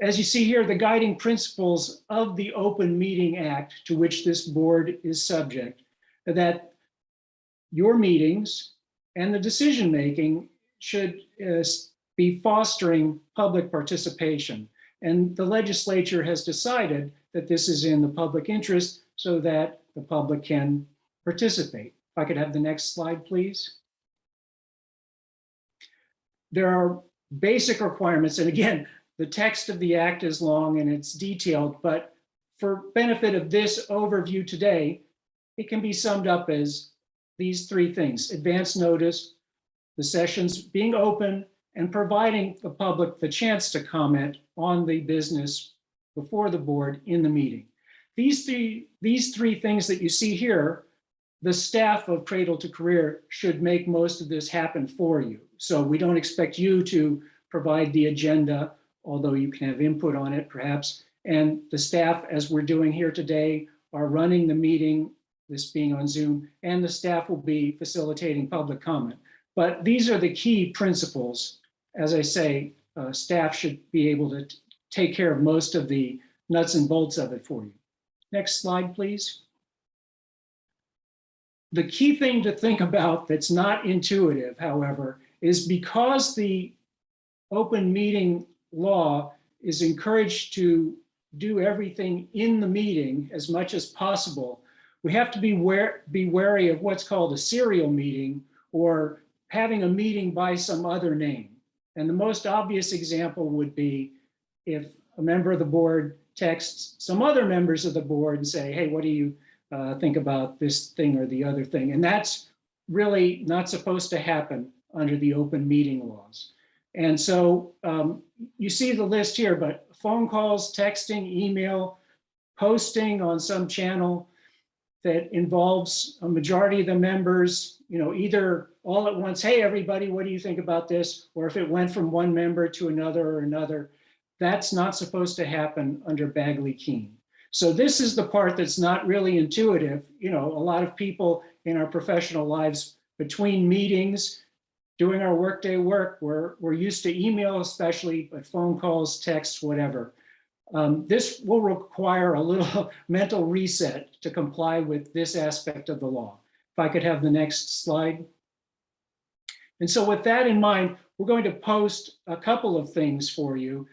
As you see here, the guiding principles of the Open Meeting Act to which this board is subject, that your meetings and the decision-making should be fostering public participation. And the legislature has decided that this is in the public interest so that the public can participate. If I could have the next slide, please. There are basic requirements, and again, the text of the act is long and it's detailed, but for benefit of this overview today, it can be summed up as these three things: advance notice, the sessions being open, and providing the public the chance to comment on the business before the board in the meeting. These three things that you see here, the staff of Cradle-to-Career should make most of this happen for you. So we don't expect you to provide the agenda, although you can have input on it perhaps. And the staff, as we're doing here today, are running the meeting, this being on Zoom, and the staff will be facilitating public comment. But these are the key principles. As I say, staff should be able to take care of most of the nuts and bolts of it for you. Next slide, please. The key thing to think about that's not intuitive, however, is because the open meeting law is encouraged to do everything in the meeting as much as possible, we have to be wary of what's called a serial meeting or having a meeting by some other name. And the most obvious example would be if a member of the board texts some other members of the board and say, hey, what do you think about this thing or the other thing? And that's really not supposed to happen under the open meeting laws. And so you see the list here, but phone calls, texting, email, posting on some channel that involves a majority of the members, either all at once, hey, everybody, what do you think about this? Or if it went from one member to another or another, that's not supposed to happen under Bagley-Keene. So this is the part that's not really intuitive. A lot of people in our professional lives between meetings, doing our workday work, we're used to email especially, but phone calls, texts, whatever. This will require a little mental reset to comply with this aspect of the law. If I could have the next slide. And so with that in mind, we're going to post a couple of things for you.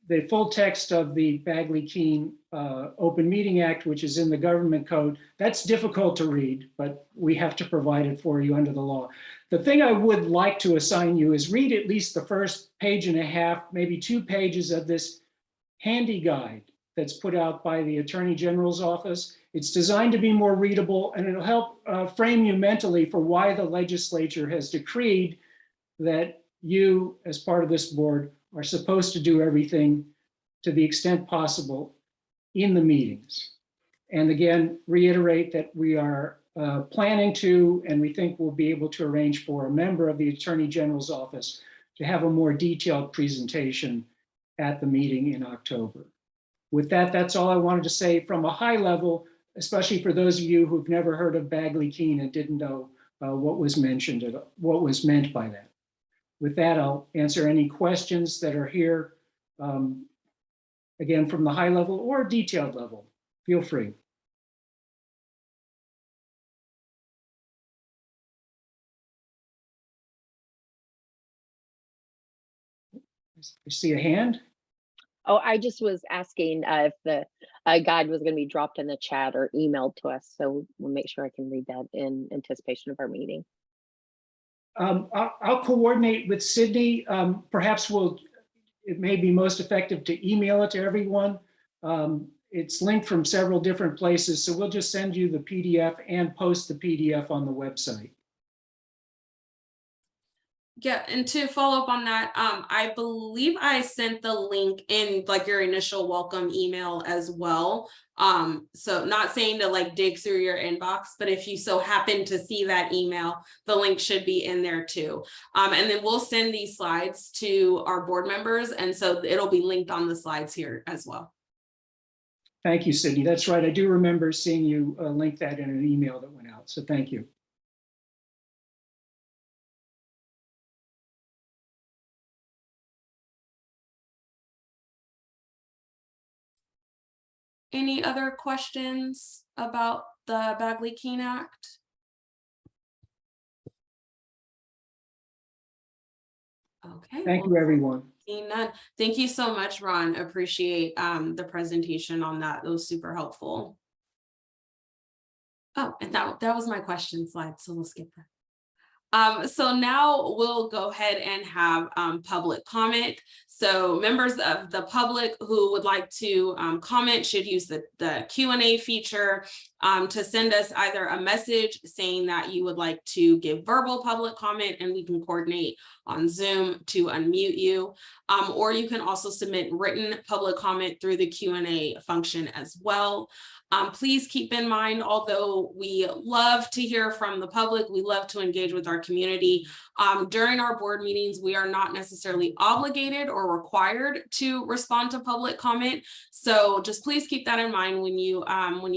the full text of the Bagley-Keene Open Meeting Act, which is in the government code. That's difficult to read, but we have to provide it for you under the law. The thing I would like to assign you is read at least the first page and a half, maybe 2 pages of this handy guide that's put out by the Attorney General's office. It's designed to be more readable, and it'll help frame you mentally for why the legislature has decreed that you, as part of this board, are supposed to do everything to the extent possible in the meetings. And again, reiterate that we are planning to, and we think we'll be able to arrange for a member of the Attorney General's office to have a more detailed presentation at the meeting in October. With that, that's all I wanted to say from a high level, especially for those of you who've never heard of Bagley-Keene and didn't know what was mentioned, what was meant by that. With that, I'll answer any questions that are here, again, from the high level or detailed level. Feel free. I see a hand. Oh, I just was asking if the guide was going to be dropped in the chat or emailed to us. So we'll make sure I can read that in anticipation of our meeting. I'll coordinate with Sydney. Perhaps it may be most effective to email it to everyone. It's linked from several different places, so we'll just send you the PDF and post the PDF on the website. Yeah, and to follow up on that, I believe I sent the link in like your initial welcome email as well. So not saying to like dig through your inbox, but if you so happen to see that email, the link should be in there too. And then we'll send these slides to our board members, and so it'll be linked on the slides here as well. Thank you, Sydney. That's right. I do remember seeing you link that in an email that went out. So thank you. Any other questions about the Bagley-Keene Act? Okay. Thank you, everyone. Seeing none. Thank you so much, Ron. Appreciate the presentation on that. That was super helpful. Oh, and that was my question slide, so we'll skip that. So now we'll go ahead and have public comment. So members of the public who would like to comment should use the Q&A feature to send us either a message saying that you would like to give verbal public comment, and we can coordinate on Zoom to unmute you. Or you can also submit written public comment through the Q&A function as well. Please keep in mind, although we love to hear from the public, we love to engage with our community. During our board meetings, we are not necessarily obligated or required to respond to public comment. So just please keep that in mind when you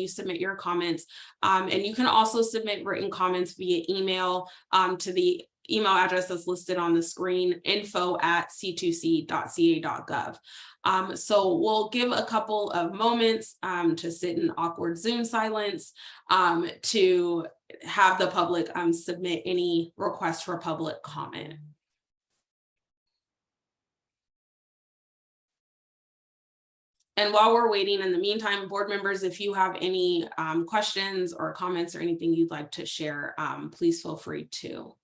submit your comments. And you can also submit written comments via email to the email address that's listed on the screen, info@c2c.ca.gov. So we'll give a couple of moments to sit in awkward Zoom silence to have the public submit any requests for public comment. And while we're waiting, in the meantime, board members, if you have any questions or comments or anything you'd like to share, please feel free to.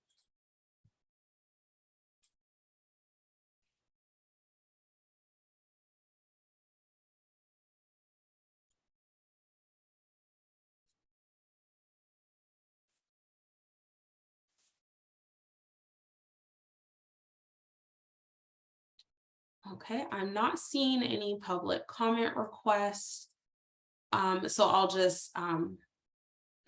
Okay, I'm not seeing any public comment requests. So I'll just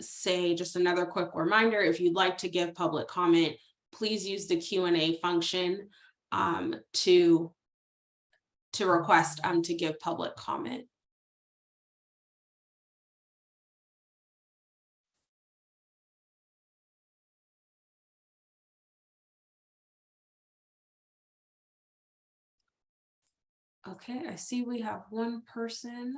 say just another quick reminder, if you'd like to give public comment, please use the Q&A function to request to give public comment. Okay, I see we have one person.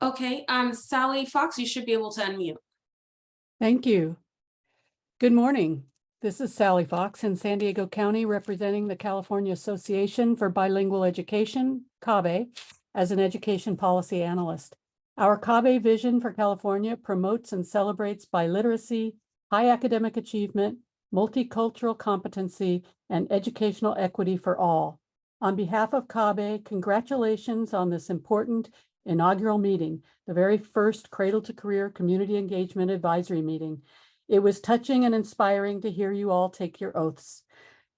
Okay, Sally Fox, you should be able to unmute. Thank you. Good morning. This is Sally Fox in San Diego County, representing the California Association for Bilingual Education, CABE, as an education policy analyst. Our CABE vision for California promotes and celebrates biliteracy, high academic achievement, multicultural competency, and educational equity for all. On behalf of CABE, congratulations on this important inaugural meeting, the very first Cradle-to-Career Community Engagement Advisory meeting. It was touching and inspiring to hear you all take your oaths.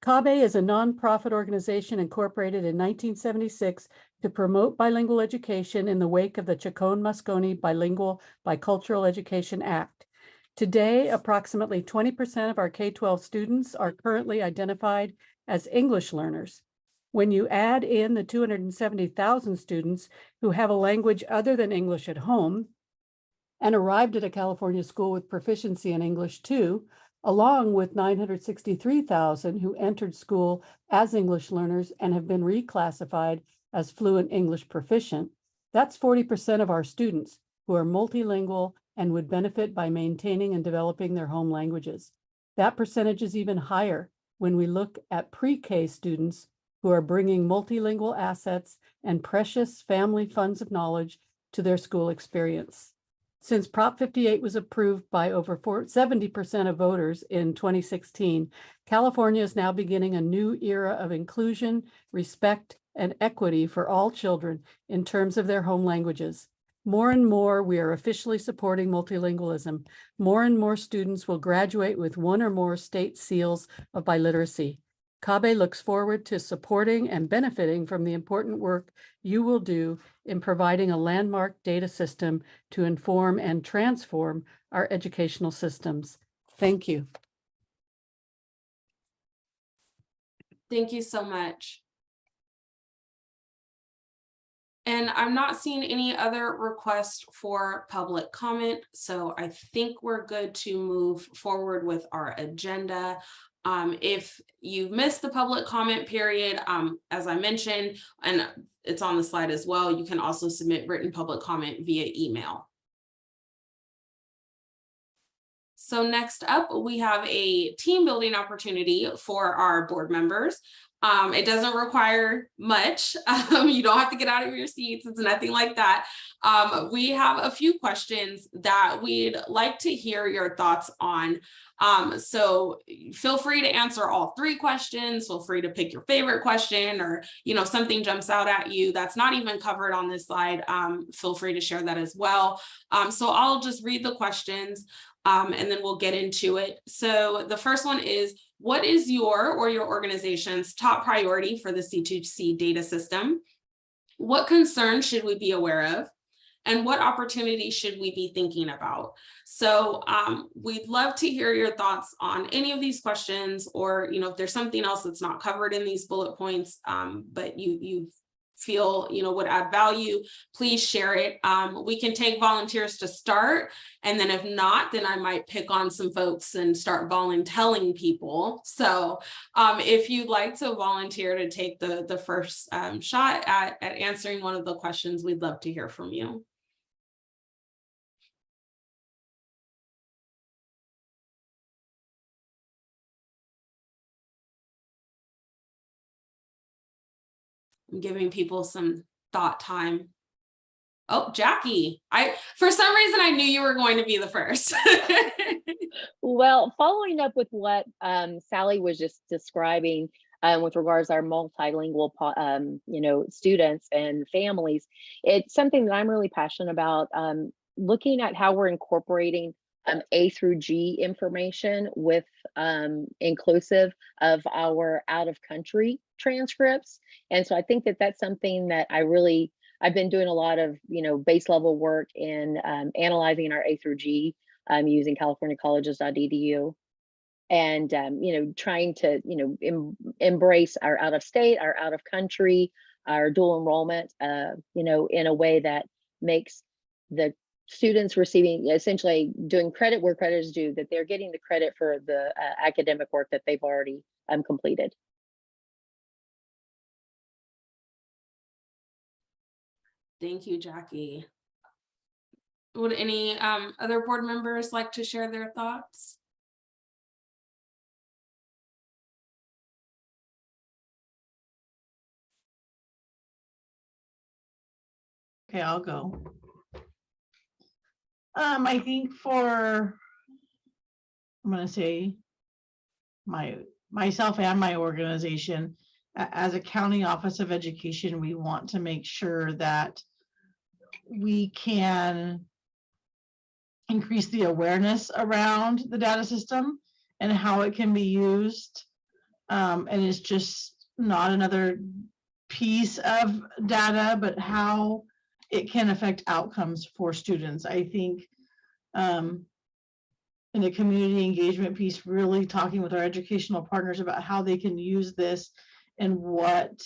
CABE is a nonprofit organization incorporated in 1976 to promote bilingual education in the wake of the Chacon-Moscone Bilingual Bicultural Education Act. Today, approximately 20% of our K-12 students are currently identified as English learners. When you add in the 270,000 students who have a language other than English at home and arrived at a California school with proficiency in English too, along with 963,000 who entered school as English learners and have been reclassified as fluent English proficient, that's 40% of our students who are multilingual and would benefit by maintaining and developing their home languages. That percentage is even higher when we look at pre-K students who are bringing multilingual assets and precious family funds of knowledge to their school experience. Since Prop 58 was approved by over 70% of voters in 2016, California is now beginning a new era of inclusion, respect, and equity for all children in terms of their home languages. More and more, we are officially supporting multilingualism. More and more students will graduate with one or more state seals of biliteracy. CABE looks forward to supporting and benefiting from the important work you will do in providing a landmark data system to inform and transform our educational systems. Thank you. Thank you so much. And I'm not seeing any other requests for public comment, so I think we're good to move forward with our agenda. If you missed the public comment period, as I mentioned, and it's on the slide as well, you can also submit written public comment via email. So next up, we have a team building opportunity for our board members. It doesn't require much. You don't have to get out of your seats. It's nothing like that. We have a few questions that we'd like to hear your thoughts on. So feel free to answer all 3 questions. Feel free to pick your favorite question, or something jumps out at you that's not even covered on this slide. Feel free to share that as well. So I'll just read the questions and then we'll get into it. So the first one is, what is your or your organization's top priority for the C2C data system? What concerns should we be aware of? And what opportunities should we be thinking about? So we'd love to hear your thoughts on any of these questions, or if there's something else that's not covered in these bullet points, but you feel would add value, please share it. We can take volunteers to start, and then if not, then I might pick on some folks and start volunteering people. So if you'd like to volunteer to take the first shot at answering one of the questions, we'd love to hear from you. I'm giving people some thought time. Oh, Jackie, for some reason I knew you were going to be the first. Well, following up with what Sally was just describing with regards to our multilingual, students and families, it's something that I'm really passionate about, looking at how we're incorporating A through G information with inclusive of our out of country transcripts. And so I think that that's something that I've been doing a lot of, base level work in analyzing our A through G using californiacolleges.edu, and, trying to, embrace our out of state, our out of country, our dual enrollment, in a way that makes the students receiving, essentially doing credit where credit is due, that they're getting the credit for the academic work that they've already completed. Thank you, Jackie. Would any other board members like to share their thoughts? Okay, I'll go. I think I'm gonna say myself and my organization, as a county office of education, we want to make sure that we can increase the awareness around the data system and how it can be used. And it's just not another piece of data, but how it can affect outcomes for students. I think in the community engagement piece, really talking with our educational partners about how they can use this and what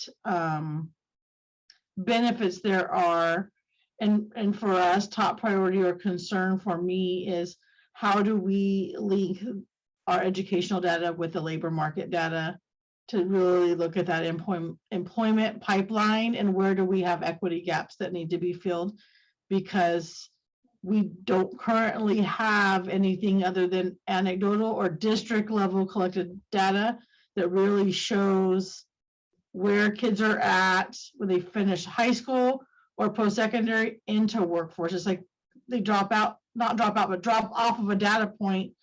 benefits there are. And for us, top priority or concern for me is how do we link our educational data with the labor market data to really look at that employment pipeline and where do we have equity gaps that need to be filled, because we don't currently have anything other than anecdotal or district level collected data that really shows where kids are at when they finish high school or post-secondary into workforce. It's like they drop out, not drop out, but drop off of a data point,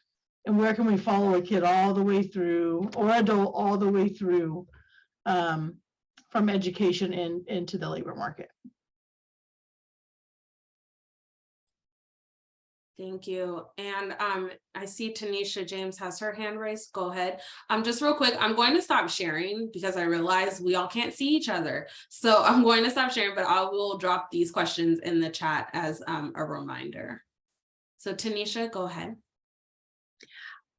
and where can we follow a kid all the way through, or adult all the way through, from education into the labor market. Thank you. And I see Tanisha James has her hand raised. Go ahead. Just real quick, I'm going to stop sharing because I realize we all can't see each other. So I'm going to stop sharing, but I will drop these questions in the chat as a reminder. So Tanisha, go ahead.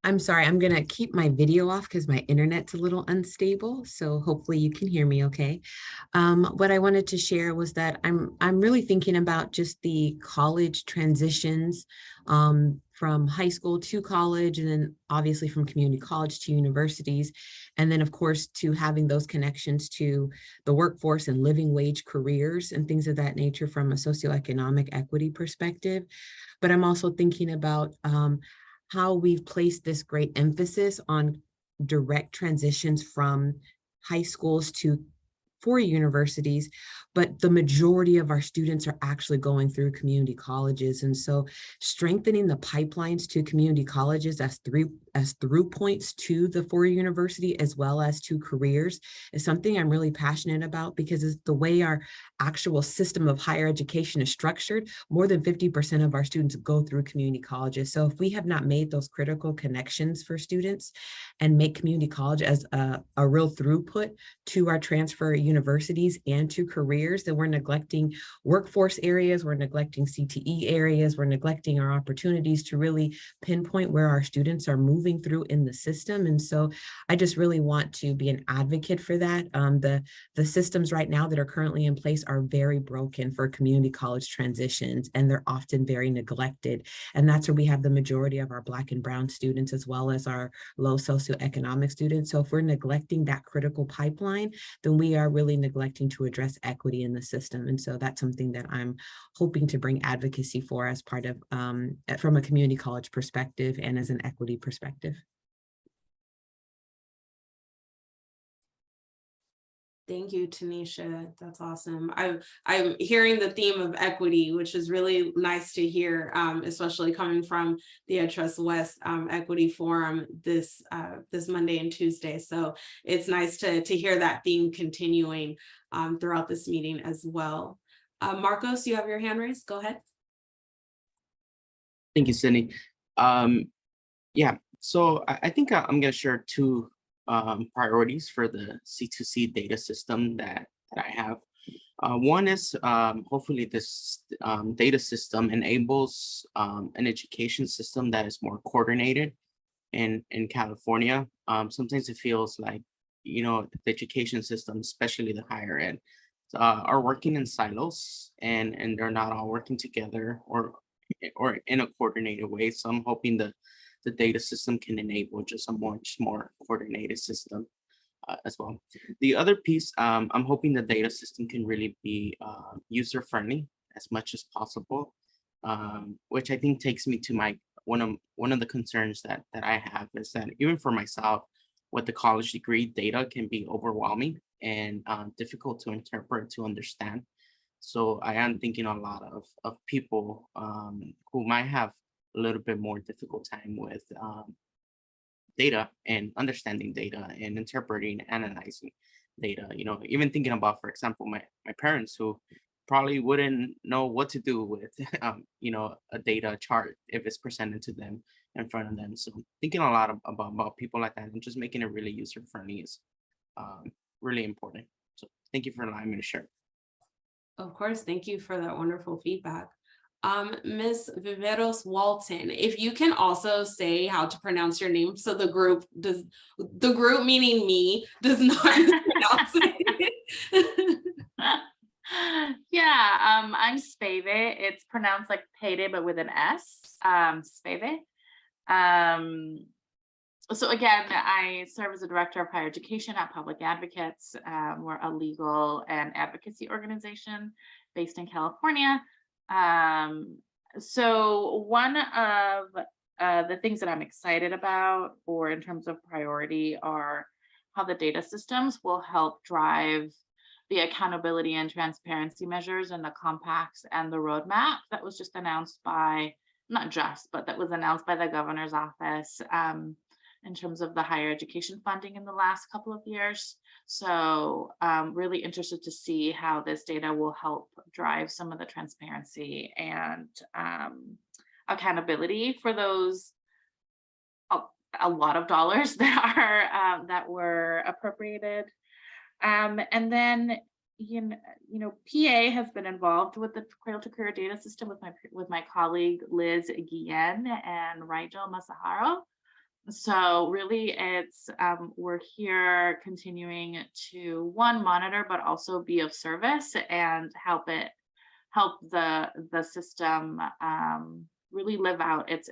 I'm sorry, I'm gonna keep my video off because my internet's a little unstable, so hopefully you can hear me okay. What I wanted to share was that I'm really thinking about just the college transitions from high school to college, and then obviously from community college to universities, and then of course to having those connections to the workforce and living wage careers and things of that nature from a socioeconomic equity perspective. But I'm also thinking about how we've placed this great emphasis on direct transitions from high schools to four-year universities, but the majority of our students are actually going through community colleges. And so strengthening the pipelines to community colleges as through points to the four-year university as well as to careers is something I'm really passionate about, because it's the way our actual system of higher education is structured. More than 50% of our students go through community colleges. So if we have not made those critical connections for students and make community college as a real throughput to our transfer universities and to careers, then we're neglecting workforce areas, we're neglecting CTE areas, we're neglecting our opportunities to really pinpoint where our students are moving through in the system. And so I just really want to be an advocate for that. The systems right now that are currently in place are very broken for community college transitions, and they're often very neglected. And that's where we have the majority of our Black and Brown students, as well as our low socioeconomic students. So if we're neglecting that critical pipeline, then we are really neglecting to address equity in the system. And so that's something that I'm hoping to bring advocacy for as part of, from a community college perspective and as an equity perspective. Thank you, Tanisha. That's awesome. I'm hearing the theme of equity, which is really nice to hear, especially coming from the EdTrust West Equity Forum this Monday and Tuesday. So it's nice to hear that theme continuing throughout this meeting as well. Marcos, you have your hand raised. Go ahead. Thank you, Sydney. Yeah, so I think I'm going to share two priorities for the C2C data system that I have. One is hopefully this data system enables an education system that is more coordinated in California. Sometimes it feels like, you know, the education system, especially the higher ed, are working in silos, and they're not all working together or in a coordinated way. So I'm hoping the data system can enable just a much more coordinated system as well. The other piece, I'm hoping the data system can really be user-friendly as much as possible. which I think takes me to my one of the concerns that I have is that even for myself, with the college degree, data can be overwhelming and difficult to interpret, to understand. So I am thinking a lot of people who might have a little bit more difficult time with data and understanding data and interpreting, analyzing data. You know, even thinking about, for example, my parents who probably wouldn't know what to do with you know, a data chart if it's presented to them in front of them. So thinking a lot about people like that and just making it really user friendly is really important. So thank you for allowing me to share. Of course, thank you for that wonderful feedback. Ms. Viveros Walton, if you can also say how to pronounce your name, so the group meaning me does not pronounce it. Yeah, I'm Speve. It's pronounced like payday, but with an S. Speve. So again, I serve as a director of higher education at Public Advocates. We're a legal and advocacy organization based in California. So one of the things that I'm excited about, or in terms of priority, are how the data systems will help drive the accountability and transparency measures in the compacts and the roadmap that was just announced by, not just, but that was announced by the governor's office in terms of the higher education funding in the last couple of years. So really interested to see how this data will help drive some of the transparency and accountability for those a lot of dollars that are that were appropriated. And then, you know, PA has been involved with the Cradle-to-Career data system with my colleague Liz Guillen and Rigel Masaharo. So really, it's we're here continuing to monitor, but also be of service and help the system really live out its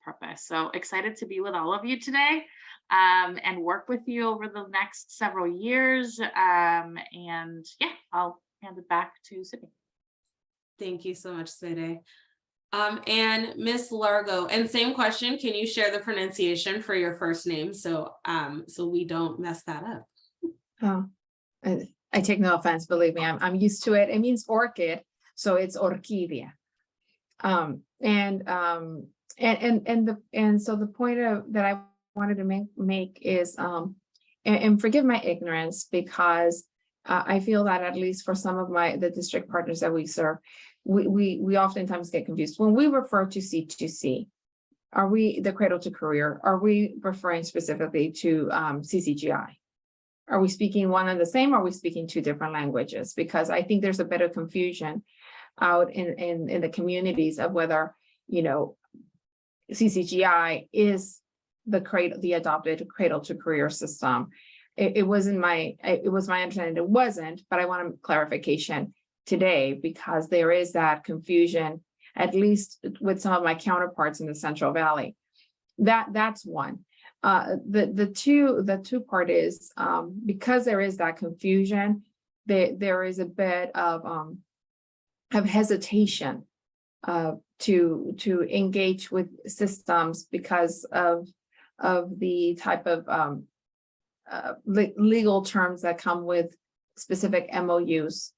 purpose. So excited to be with all of you today and work with you over the next several years. And yeah, I'll hand it back to Sydney. Thank you so much, Sede. And Miss Largo, and same question, can you share the pronunciation for your first name so we don't mess that up? Oh, I take no offense, believe me, I'm used to it. It means orchid, so it's orquídea. So the point that I wanted to make is, and forgive my ignorance, because I feel that at least for some of the district partners that we serve, we oftentimes get confused. When we refer to C2C, are we the Cradle-to-Career? Are we referring specifically to CCGI? Are we speaking one and the same? Or are we speaking two different languages? Because I think there's a bit of confusion out in the communities of whether, you know, CCGI is the adopted Cradle-to-Career system. It was my understanding it wasn't, but I want a clarification today, because there is that confusion, at least with some of my counterparts in the Central Valley. That's one. The two part is, because there is that confusion, there is a bit of hesitation to engage with systems because of the type of legal terms that come with specific MOUs.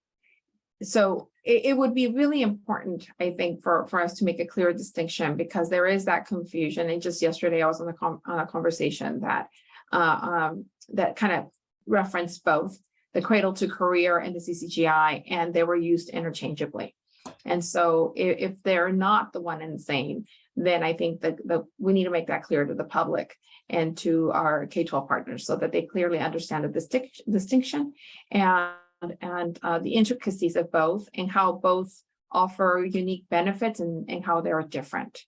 So it would be really important, I think, for us to make a clear distinction, because there is that confusion. And just yesterday, I was on a conversation that kind of referenced both the Cradle-to-Career and the CCGI, and they were used interchangeably. And so if they're not the one and the same, then I think that we need to make that clear to the public and to our K-12 partners, so that they clearly understand the distinction and the intricacies of both, and how both offer unique benefits and how they are different.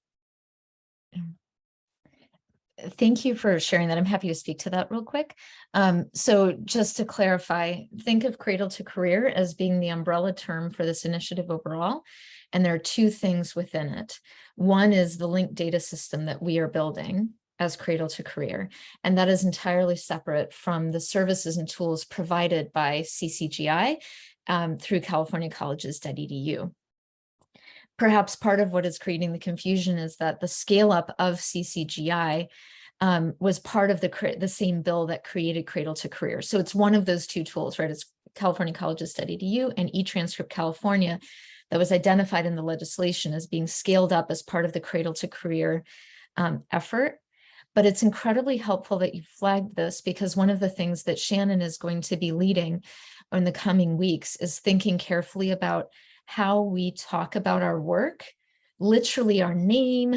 Thank you for sharing that. I'm happy to speak to that real quick. So just to clarify, think of Cradle-to-Career as being the umbrella term for this initiative overall. And there are two things within it. One is the linked data system that we are building as Cradle-to-Career, and that is entirely separate from the services and tools provided by CCGI through californiacolleges.edu. perhaps part of what is creating the confusion is that the scale up of CCGI was part of the same bill that created Cradle-to-Career. So it's one of those two tools, right? It's California Colleges Study EDU and eTranscript California that was identified in the legislation as being scaled up as part of the Cradle-to-Career effort. But it's incredibly helpful that you flagged this, because one of the things that Shannon is going to be leading in the coming weeks is thinking carefully about how we talk about our work, literally our name,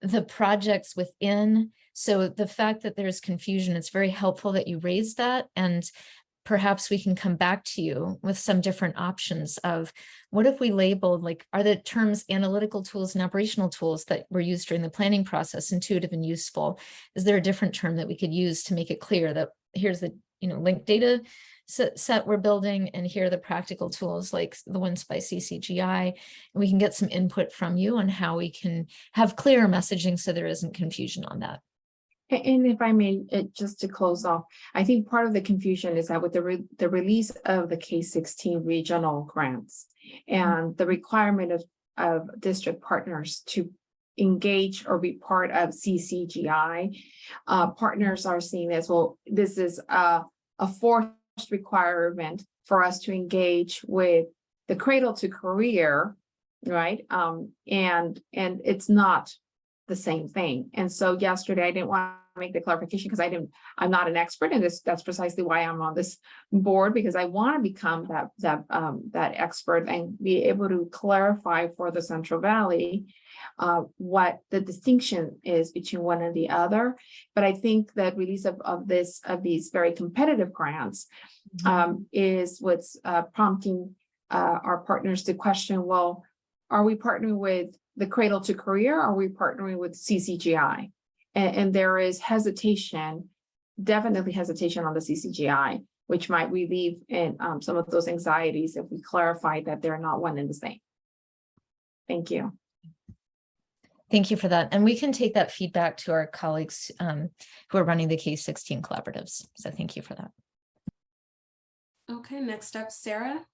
the projects within. So the fact that there's confusion, it's very helpful that you raised that, and perhaps we can come back to you with some different options of what if we labeled, like, are the terms analytical tools and operational tools that were used during the planning process intuitive and useful? Is there a different term that we could use to make it clear that here's the linked data set we're building, and here are the practical tools like the ones by CCGI, and we can get some input from you on how we can have clearer messaging so there isn't confusion on that. And if I may, just to close off, I think part of the confusion is that with the release of the K-16 regional grants and the requirement of district partners to engage or be part of CCGI, partners are seeing as, well, this is a forced requirement for us to engage with the Cradle-to-Career, right? And it's not the same thing. And so yesterday I didn't want to make the clarification because I'm not an expert in this. That's precisely why I'm on this board, because I want to become that expert and be able to clarify for the Central Valley what the distinction is between one and the other. But I think that release of these very competitive grants is what's prompting our partners to question, well, are we partnering with the Cradle-to-Career? Are we partnering with CCGI? And there is hesitation, definitely hesitation on the CCGI, which might relieve in some of those anxieties if we clarify that they're not one and the same. Thank you. Thank you for that. And we can take that feedback to our colleagues who are running the K-16 collaboratives. So thank you for that. Okay, next up, Sarah.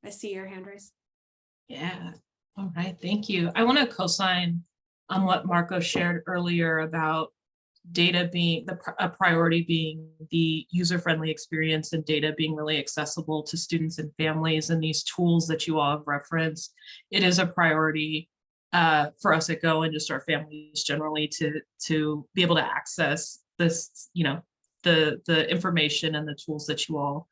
I see your hand raised. Yeah. All right, thank you. I want to co-sign on what Marco shared earlier about data being a priority, being the user-friendly experience, and data being really accessible to students and families, and these tools that you all have referenced. It is a priority for us at Go and just our families generally to be able to access this, the information and the tools that you all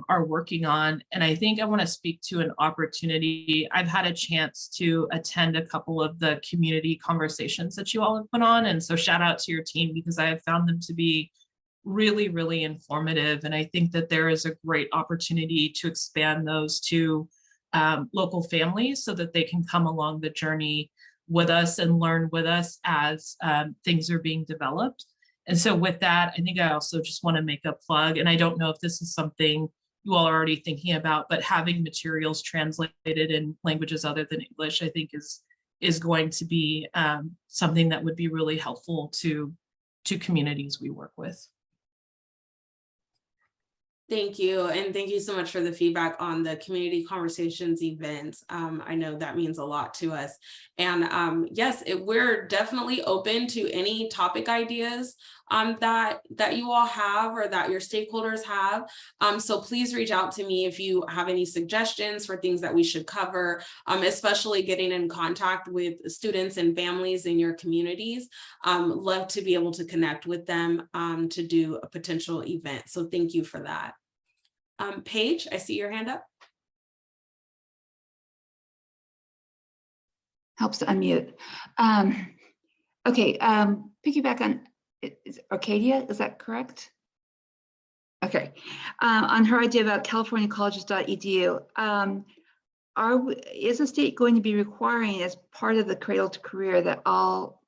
are working on. And I think I want to speak to an opportunity. I've had a chance to attend a couple of the community conversations that you all have put on. And so shout out to your team, because I have found them to be really, really informative. And I think that there is a great opportunity to expand those to local families so that they can come along the journey with us and learn with us as things are being developed. And so with that, I think I also just want to make a plug, and I don't know if this is something you all are already thinking about, but having materials translated in languages other than English, I think is going to be something that would be really helpful to communities we work with. Thank you. And thank you so much for the feedback on the community conversations events. I know that means a lot to us. And yes, we're definitely open to any topic ideas that you all have or that your stakeholders have. So please reach out to me if you have any suggestions for things that we should cover, especially getting in contact with students and families in your communities. Love to be able to connect with them to do a potential event. So thank you for that. Paige, I see your hand up. Helps to unmute. Okay, piggyback on, is Arcadia, is that correct? Okay, on her idea about californiacolleges.edu, is the state going to be requiring as part of the Cradle-to-Career that all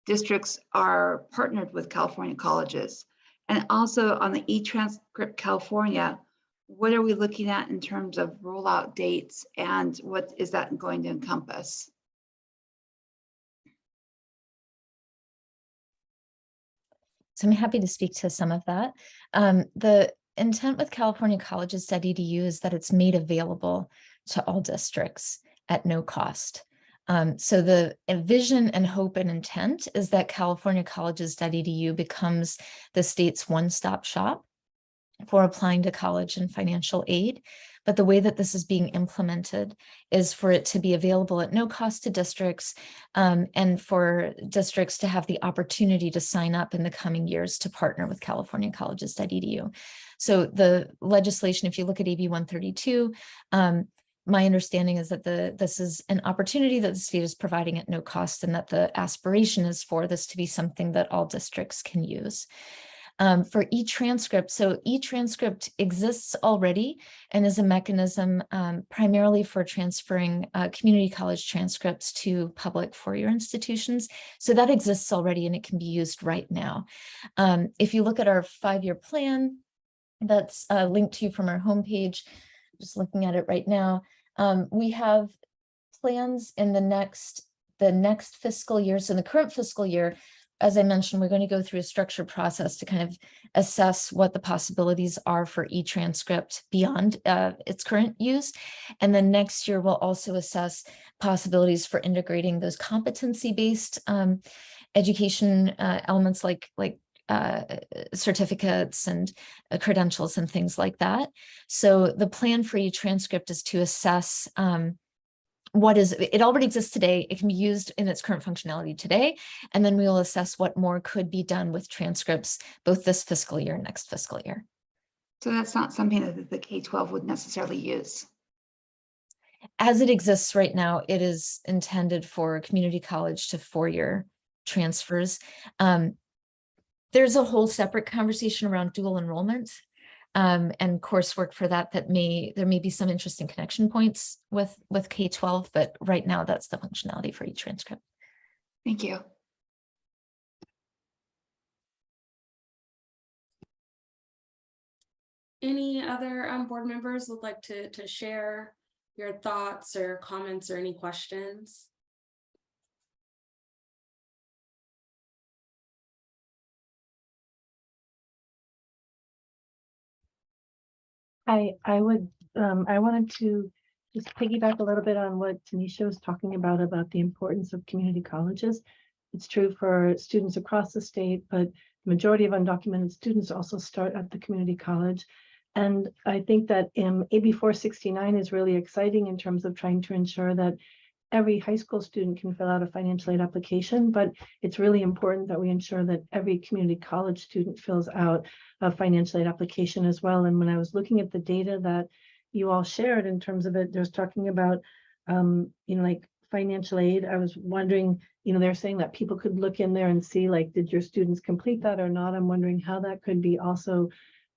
districts are partnered with California colleges? And also on the eTranscript California, what are we looking at in terms of rollout dates, and what is that going to encompass? So I'm happy to speak to some of that. The intent with California Colleges.edu is that it's made available to all districts. at no cost. So the vision and hope and intent is that californiacolleges.edu becomes the state's one-stop shop for applying to college and financial aid. But the way that this is being implemented is for it to be available at no cost to districts, and for districts to have the opportunity to sign up in the coming years to partner with californiacolleges.edu. So the legislation, if you look at AB 132, my understanding is that this is an opportunity that the state is providing at no cost, and that the aspiration is for this to be something that all districts can use. For e-transcript, so e-transcript exists already and is a mechanism primarily for transferring community college transcripts to public four-year institutions. So that exists already and it can be used right now. If you look at our 5-year plan, that's linked to you from our homepage, just looking at it right now. We have plans in the next fiscal year. So in the current fiscal year, as I mentioned, we're going to go through a structured process to kind of assess what the possibilities are for e-transcript beyond its current use. And then next year, we'll also assess possibilities for integrating those competency-based education elements like certificates and credentials and things like that. So the plan for e-transcript is to assess it already exists today. It can be used in its current functionality today. And then we will assess what more could be done with transcripts, both this fiscal year and next fiscal year. So that's not something that the K-12 would necessarily use. As it exists right now, it is intended for community college to four-year transfers. There's a whole separate conversation around dual enrollment and coursework for that there may be some interesting connection points with K-12, but right now that's the functionality for e-transcript. Thank you. Any other board members would like to share your thoughts or comments or any questions? I wanted to just piggyback a little bit on what Tanisha was talking about the importance of community colleges. It's true for students across the state, but the majority of undocumented students also start at the community college. And I think that AB 469 is really exciting in terms of trying to ensure that every high school student can fill out a financial aid application, but it's really important that we ensure that every community college student fills out a financial aid application as well. And when I was looking at the data that you all shared in terms of it, there's talking about, like financial aid. I was wondering, they're saying that people could look in there and see, like, did your students complete that or not? I'm wondering how that could be also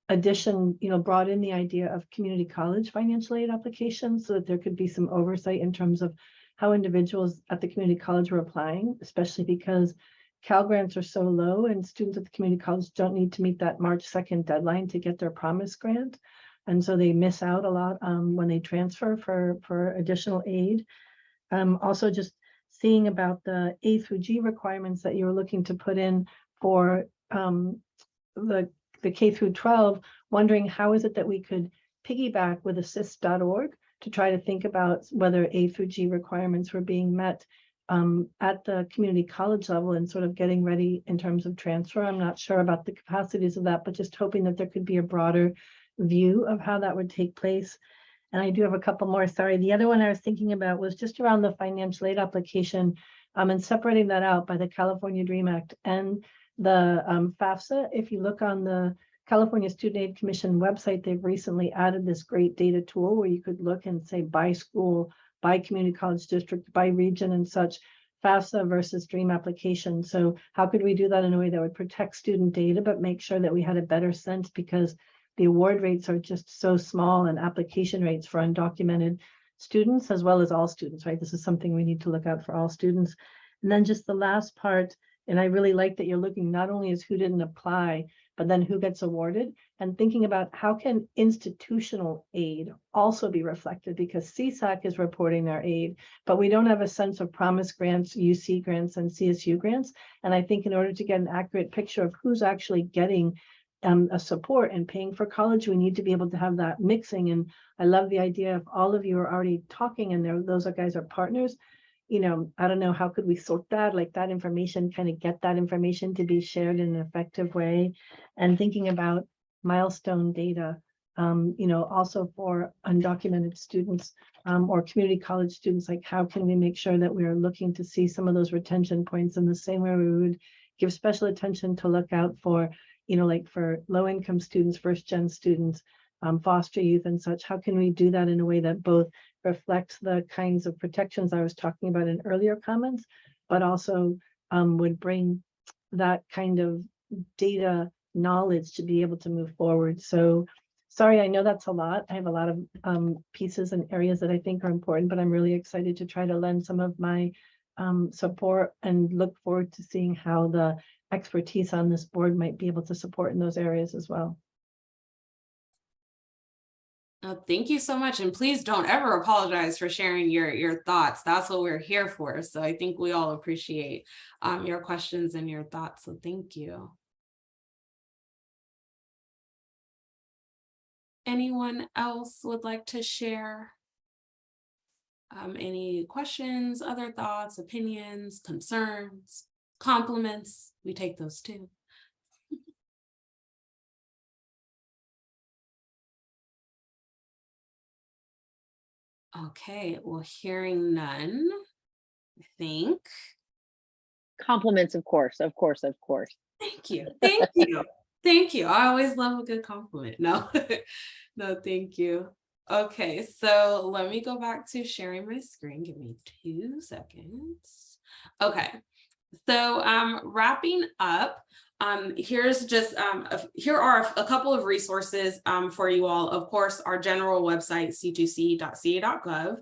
brought in the idea of community college financial aid applications so that there could be some oversight in terms of how individuals at the community college were applying, especially because Cal grants are so low and students at the community college don't need to meet that March 2nd deadline to get their promise grant. And so they miss out a lot when they transfer for additional aid. Also just seeing about the A through G requirements that you were looking to put in for the K through 12, wondering how is it that we could piggyback with assist.org to try to think about whether A through G requirements were being met at the community college level and sort of getting ready in terms of transfer. I'm not sure about the capacities of that, but just hoping that there could be a broader view of how that would take place. And I do have a couple more, sorry. The other one I was thinking about was just around the financial aid application and separating that out by the California DREAM Act and the FAFSA. If you look on the California Student Aid Commission website, they've recently added this great data tool where you could look and say by school, by community college district, by region and such, FAFSA versus DREAM application. So how could we do that in a way that would protect student data, but make sure that we had a better sense, because the award rates are just so small and application rates for undocumented students as well as all students, right? This is something we need to look out for all students. And then just the last part, and I really like that you're looking not only as who didn't apply, but then who gets awarded, and thinking about how can institutional aid also be reflected, because CSAC is reporting their aid, but we don't have a sense of promise grants, UC grants, and CSU grants. And I think in order to get an accurate picture of who's actually getting a support and paying for college, we need to be able to have that mixing. And I love the idea of all of you are already talking and those guys are partners. You know, I don't know, how could we sort that, like that information, kind of get that information to be shared in an effective way, and thinking about milestone data, you know, also for undocumented students or community college students, like how can we make sure that we are looking to see some of those retention points in the same way we would give special attention to look out for, you know, like for low-income students, first-gen students, foster youth and such. How can we do that in a way that both reflects the kinds of protections I was talking about in earlier comments, but also would bring that kind of data knowledge to be able to move forward. So sorry, I know that's a lot. I have a lot of pieces and areas that I think are important, but I'm really excited to try to lend some of my support and look forward to seeing how the expertise on this board might be able to support in those areas as well. Thank you so much. And please don't ever apologize for sharing your thoughts. That's what we're here for. So I think we all appreciate your questions and your thoughts. So thank you. Anyone else would like to share any questions, other thoughts, opinions, concerns, compliments? We take those too. Okay, well, hearing none, I think. Compliments, of course, of course, of course. Thank you, thank you, thank you. I always love a good compliment. No, no, thank you. Okay, so let me go back to sharing my screen. Give me 2 seconds. Okay, so wrapping up, here's just here are a couple of resources for you all. Of course, our general website, c2c.ca.gov.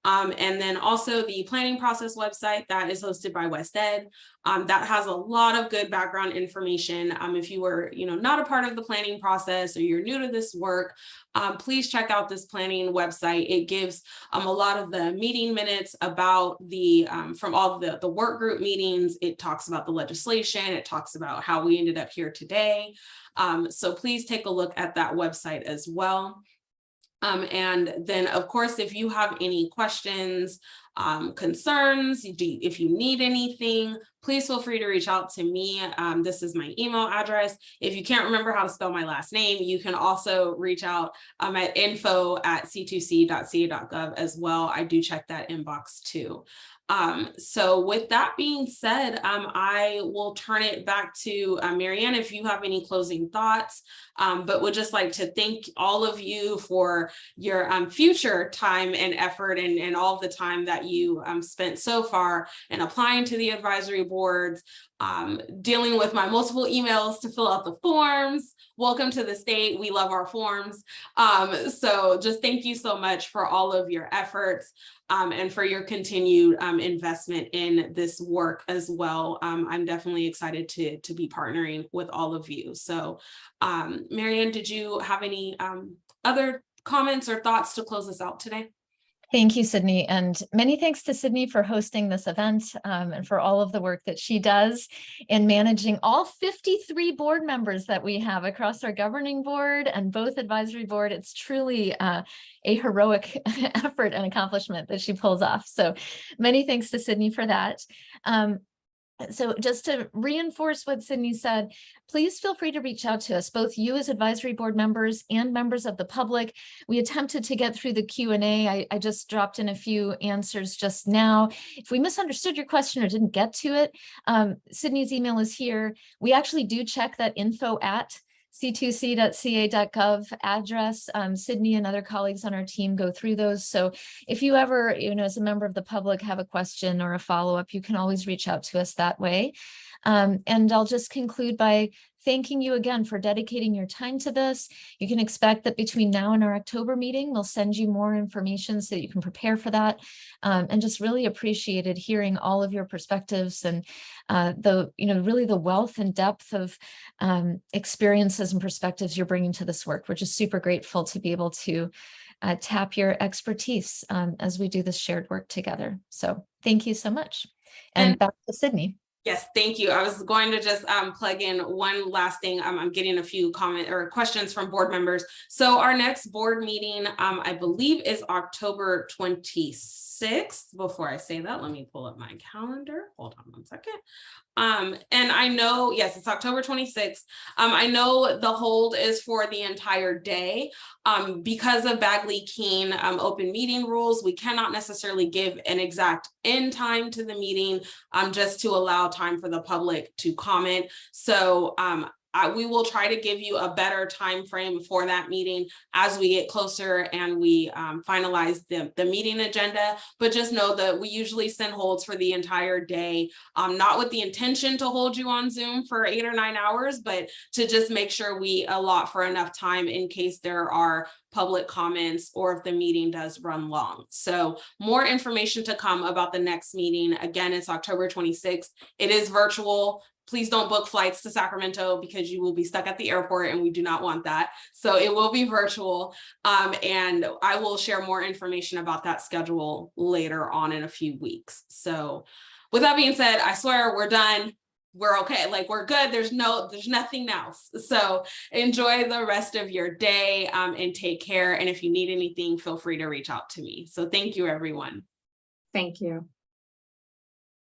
And then also the planning process website that is hosted by West Ed. That has a lot of good background information. If you were, not a part of the planning process or you're new to this work, please check out this planning website. It gives a lot of the meeting minutes about the from all the work group meetings. It talks about the legislation. It talks about how we ended up here today. So please take a look at that website as well. And then, of course, if you have any questions, concerns, if you need anything, please feel free to reach out to me. This is my email address. If you can't remember how to spell my last name, you can also reach out at info@c2c.ca.gov as well. I do check that inbox too. So with that being said, I will turn it back to Marianne if you have any closing thoughts, but would just like to thank all of you for your future time and effort and all of the time that you spent so far in applying to the advisory boards, dealing with my multiple emails to fill out the forms. Welcome to the state. We love our forms. So just thank you so much for all of your efforts and for your continued investment in this work as well. I'm definitely excited to be partnering with all of you. So Marianne, did you have any other comments or thoughts to close us out today? Thank you, Sydney, and many thanks to Sydney for hosting this event and for all of the work that she does in managing all 53 board members that we have across our governing board and both advisory board. It's truly a heroic effort and accomplishment that she pulls off. So many thanks to Sydney for that. So just to reinforce what Sydney said, please feel free to reach out to us, both you as advisory board members and members of the public. We attempted to get through the Q&A. I just dropped in a few answers just now. If we misunderstood your question or didn't get to it, Sydney's email is here. We actually do check that info@c2c.ca.gov address. Sydney and other colleagues on our team go through those. So if you ever, as a member of the public have a question or a follow-up, you can always reach out to us that way. And I'll just conclude by thanking you again for dedicating your time to this. You can expect that between now and our October meeting, we'll send you more information so that you can prepare for that. And just really appreciated hearing all of your perspectives and really the wealth and depth of experiences and perspectives you're bringing to this work. We're just super grateful to be able to tap your expertise as we do this shared work together. So thank you so much. And back to Sydney. Yes, thank you. I was going to just plug in one last thing. I'm getting a few comment or questions from board members. So our next board meeting, I believe, is October 26th. Before I say that, let me pull up my calendar. Hold on one second. And I know, yes, it's October 26th. I know the hold is for the entire day. Because of Bagley-Keene open meeting rules, we cannot necessarily give an exact end time to the meeting, just to allow time for the public to comment. So we will try to give you a better time frame for that meeting as we get closer and we finalize the meeting agenda. But just know that we usually send holds for the entire day, not with the intention to hold you on Zoom for 8 or 9 hours, but to just make sure we allot for enough time in case there are public comments or if the meeting does run long. So more information to come about the next meeting. Again, it's October 26th. It is virtual. Please don't book flights to Sacramento because you will be stuck at the airport and we do not want that. So it will be virtual. And I will share more information about that schedule later on in a few weeks. So with that being said, I swear we're done. We're okay. Like, we're good. There's nothing else. So enjoy the rest of your day and take care. And if you need anything, feel free to reach out to me. So thank you, everyone. Thank you.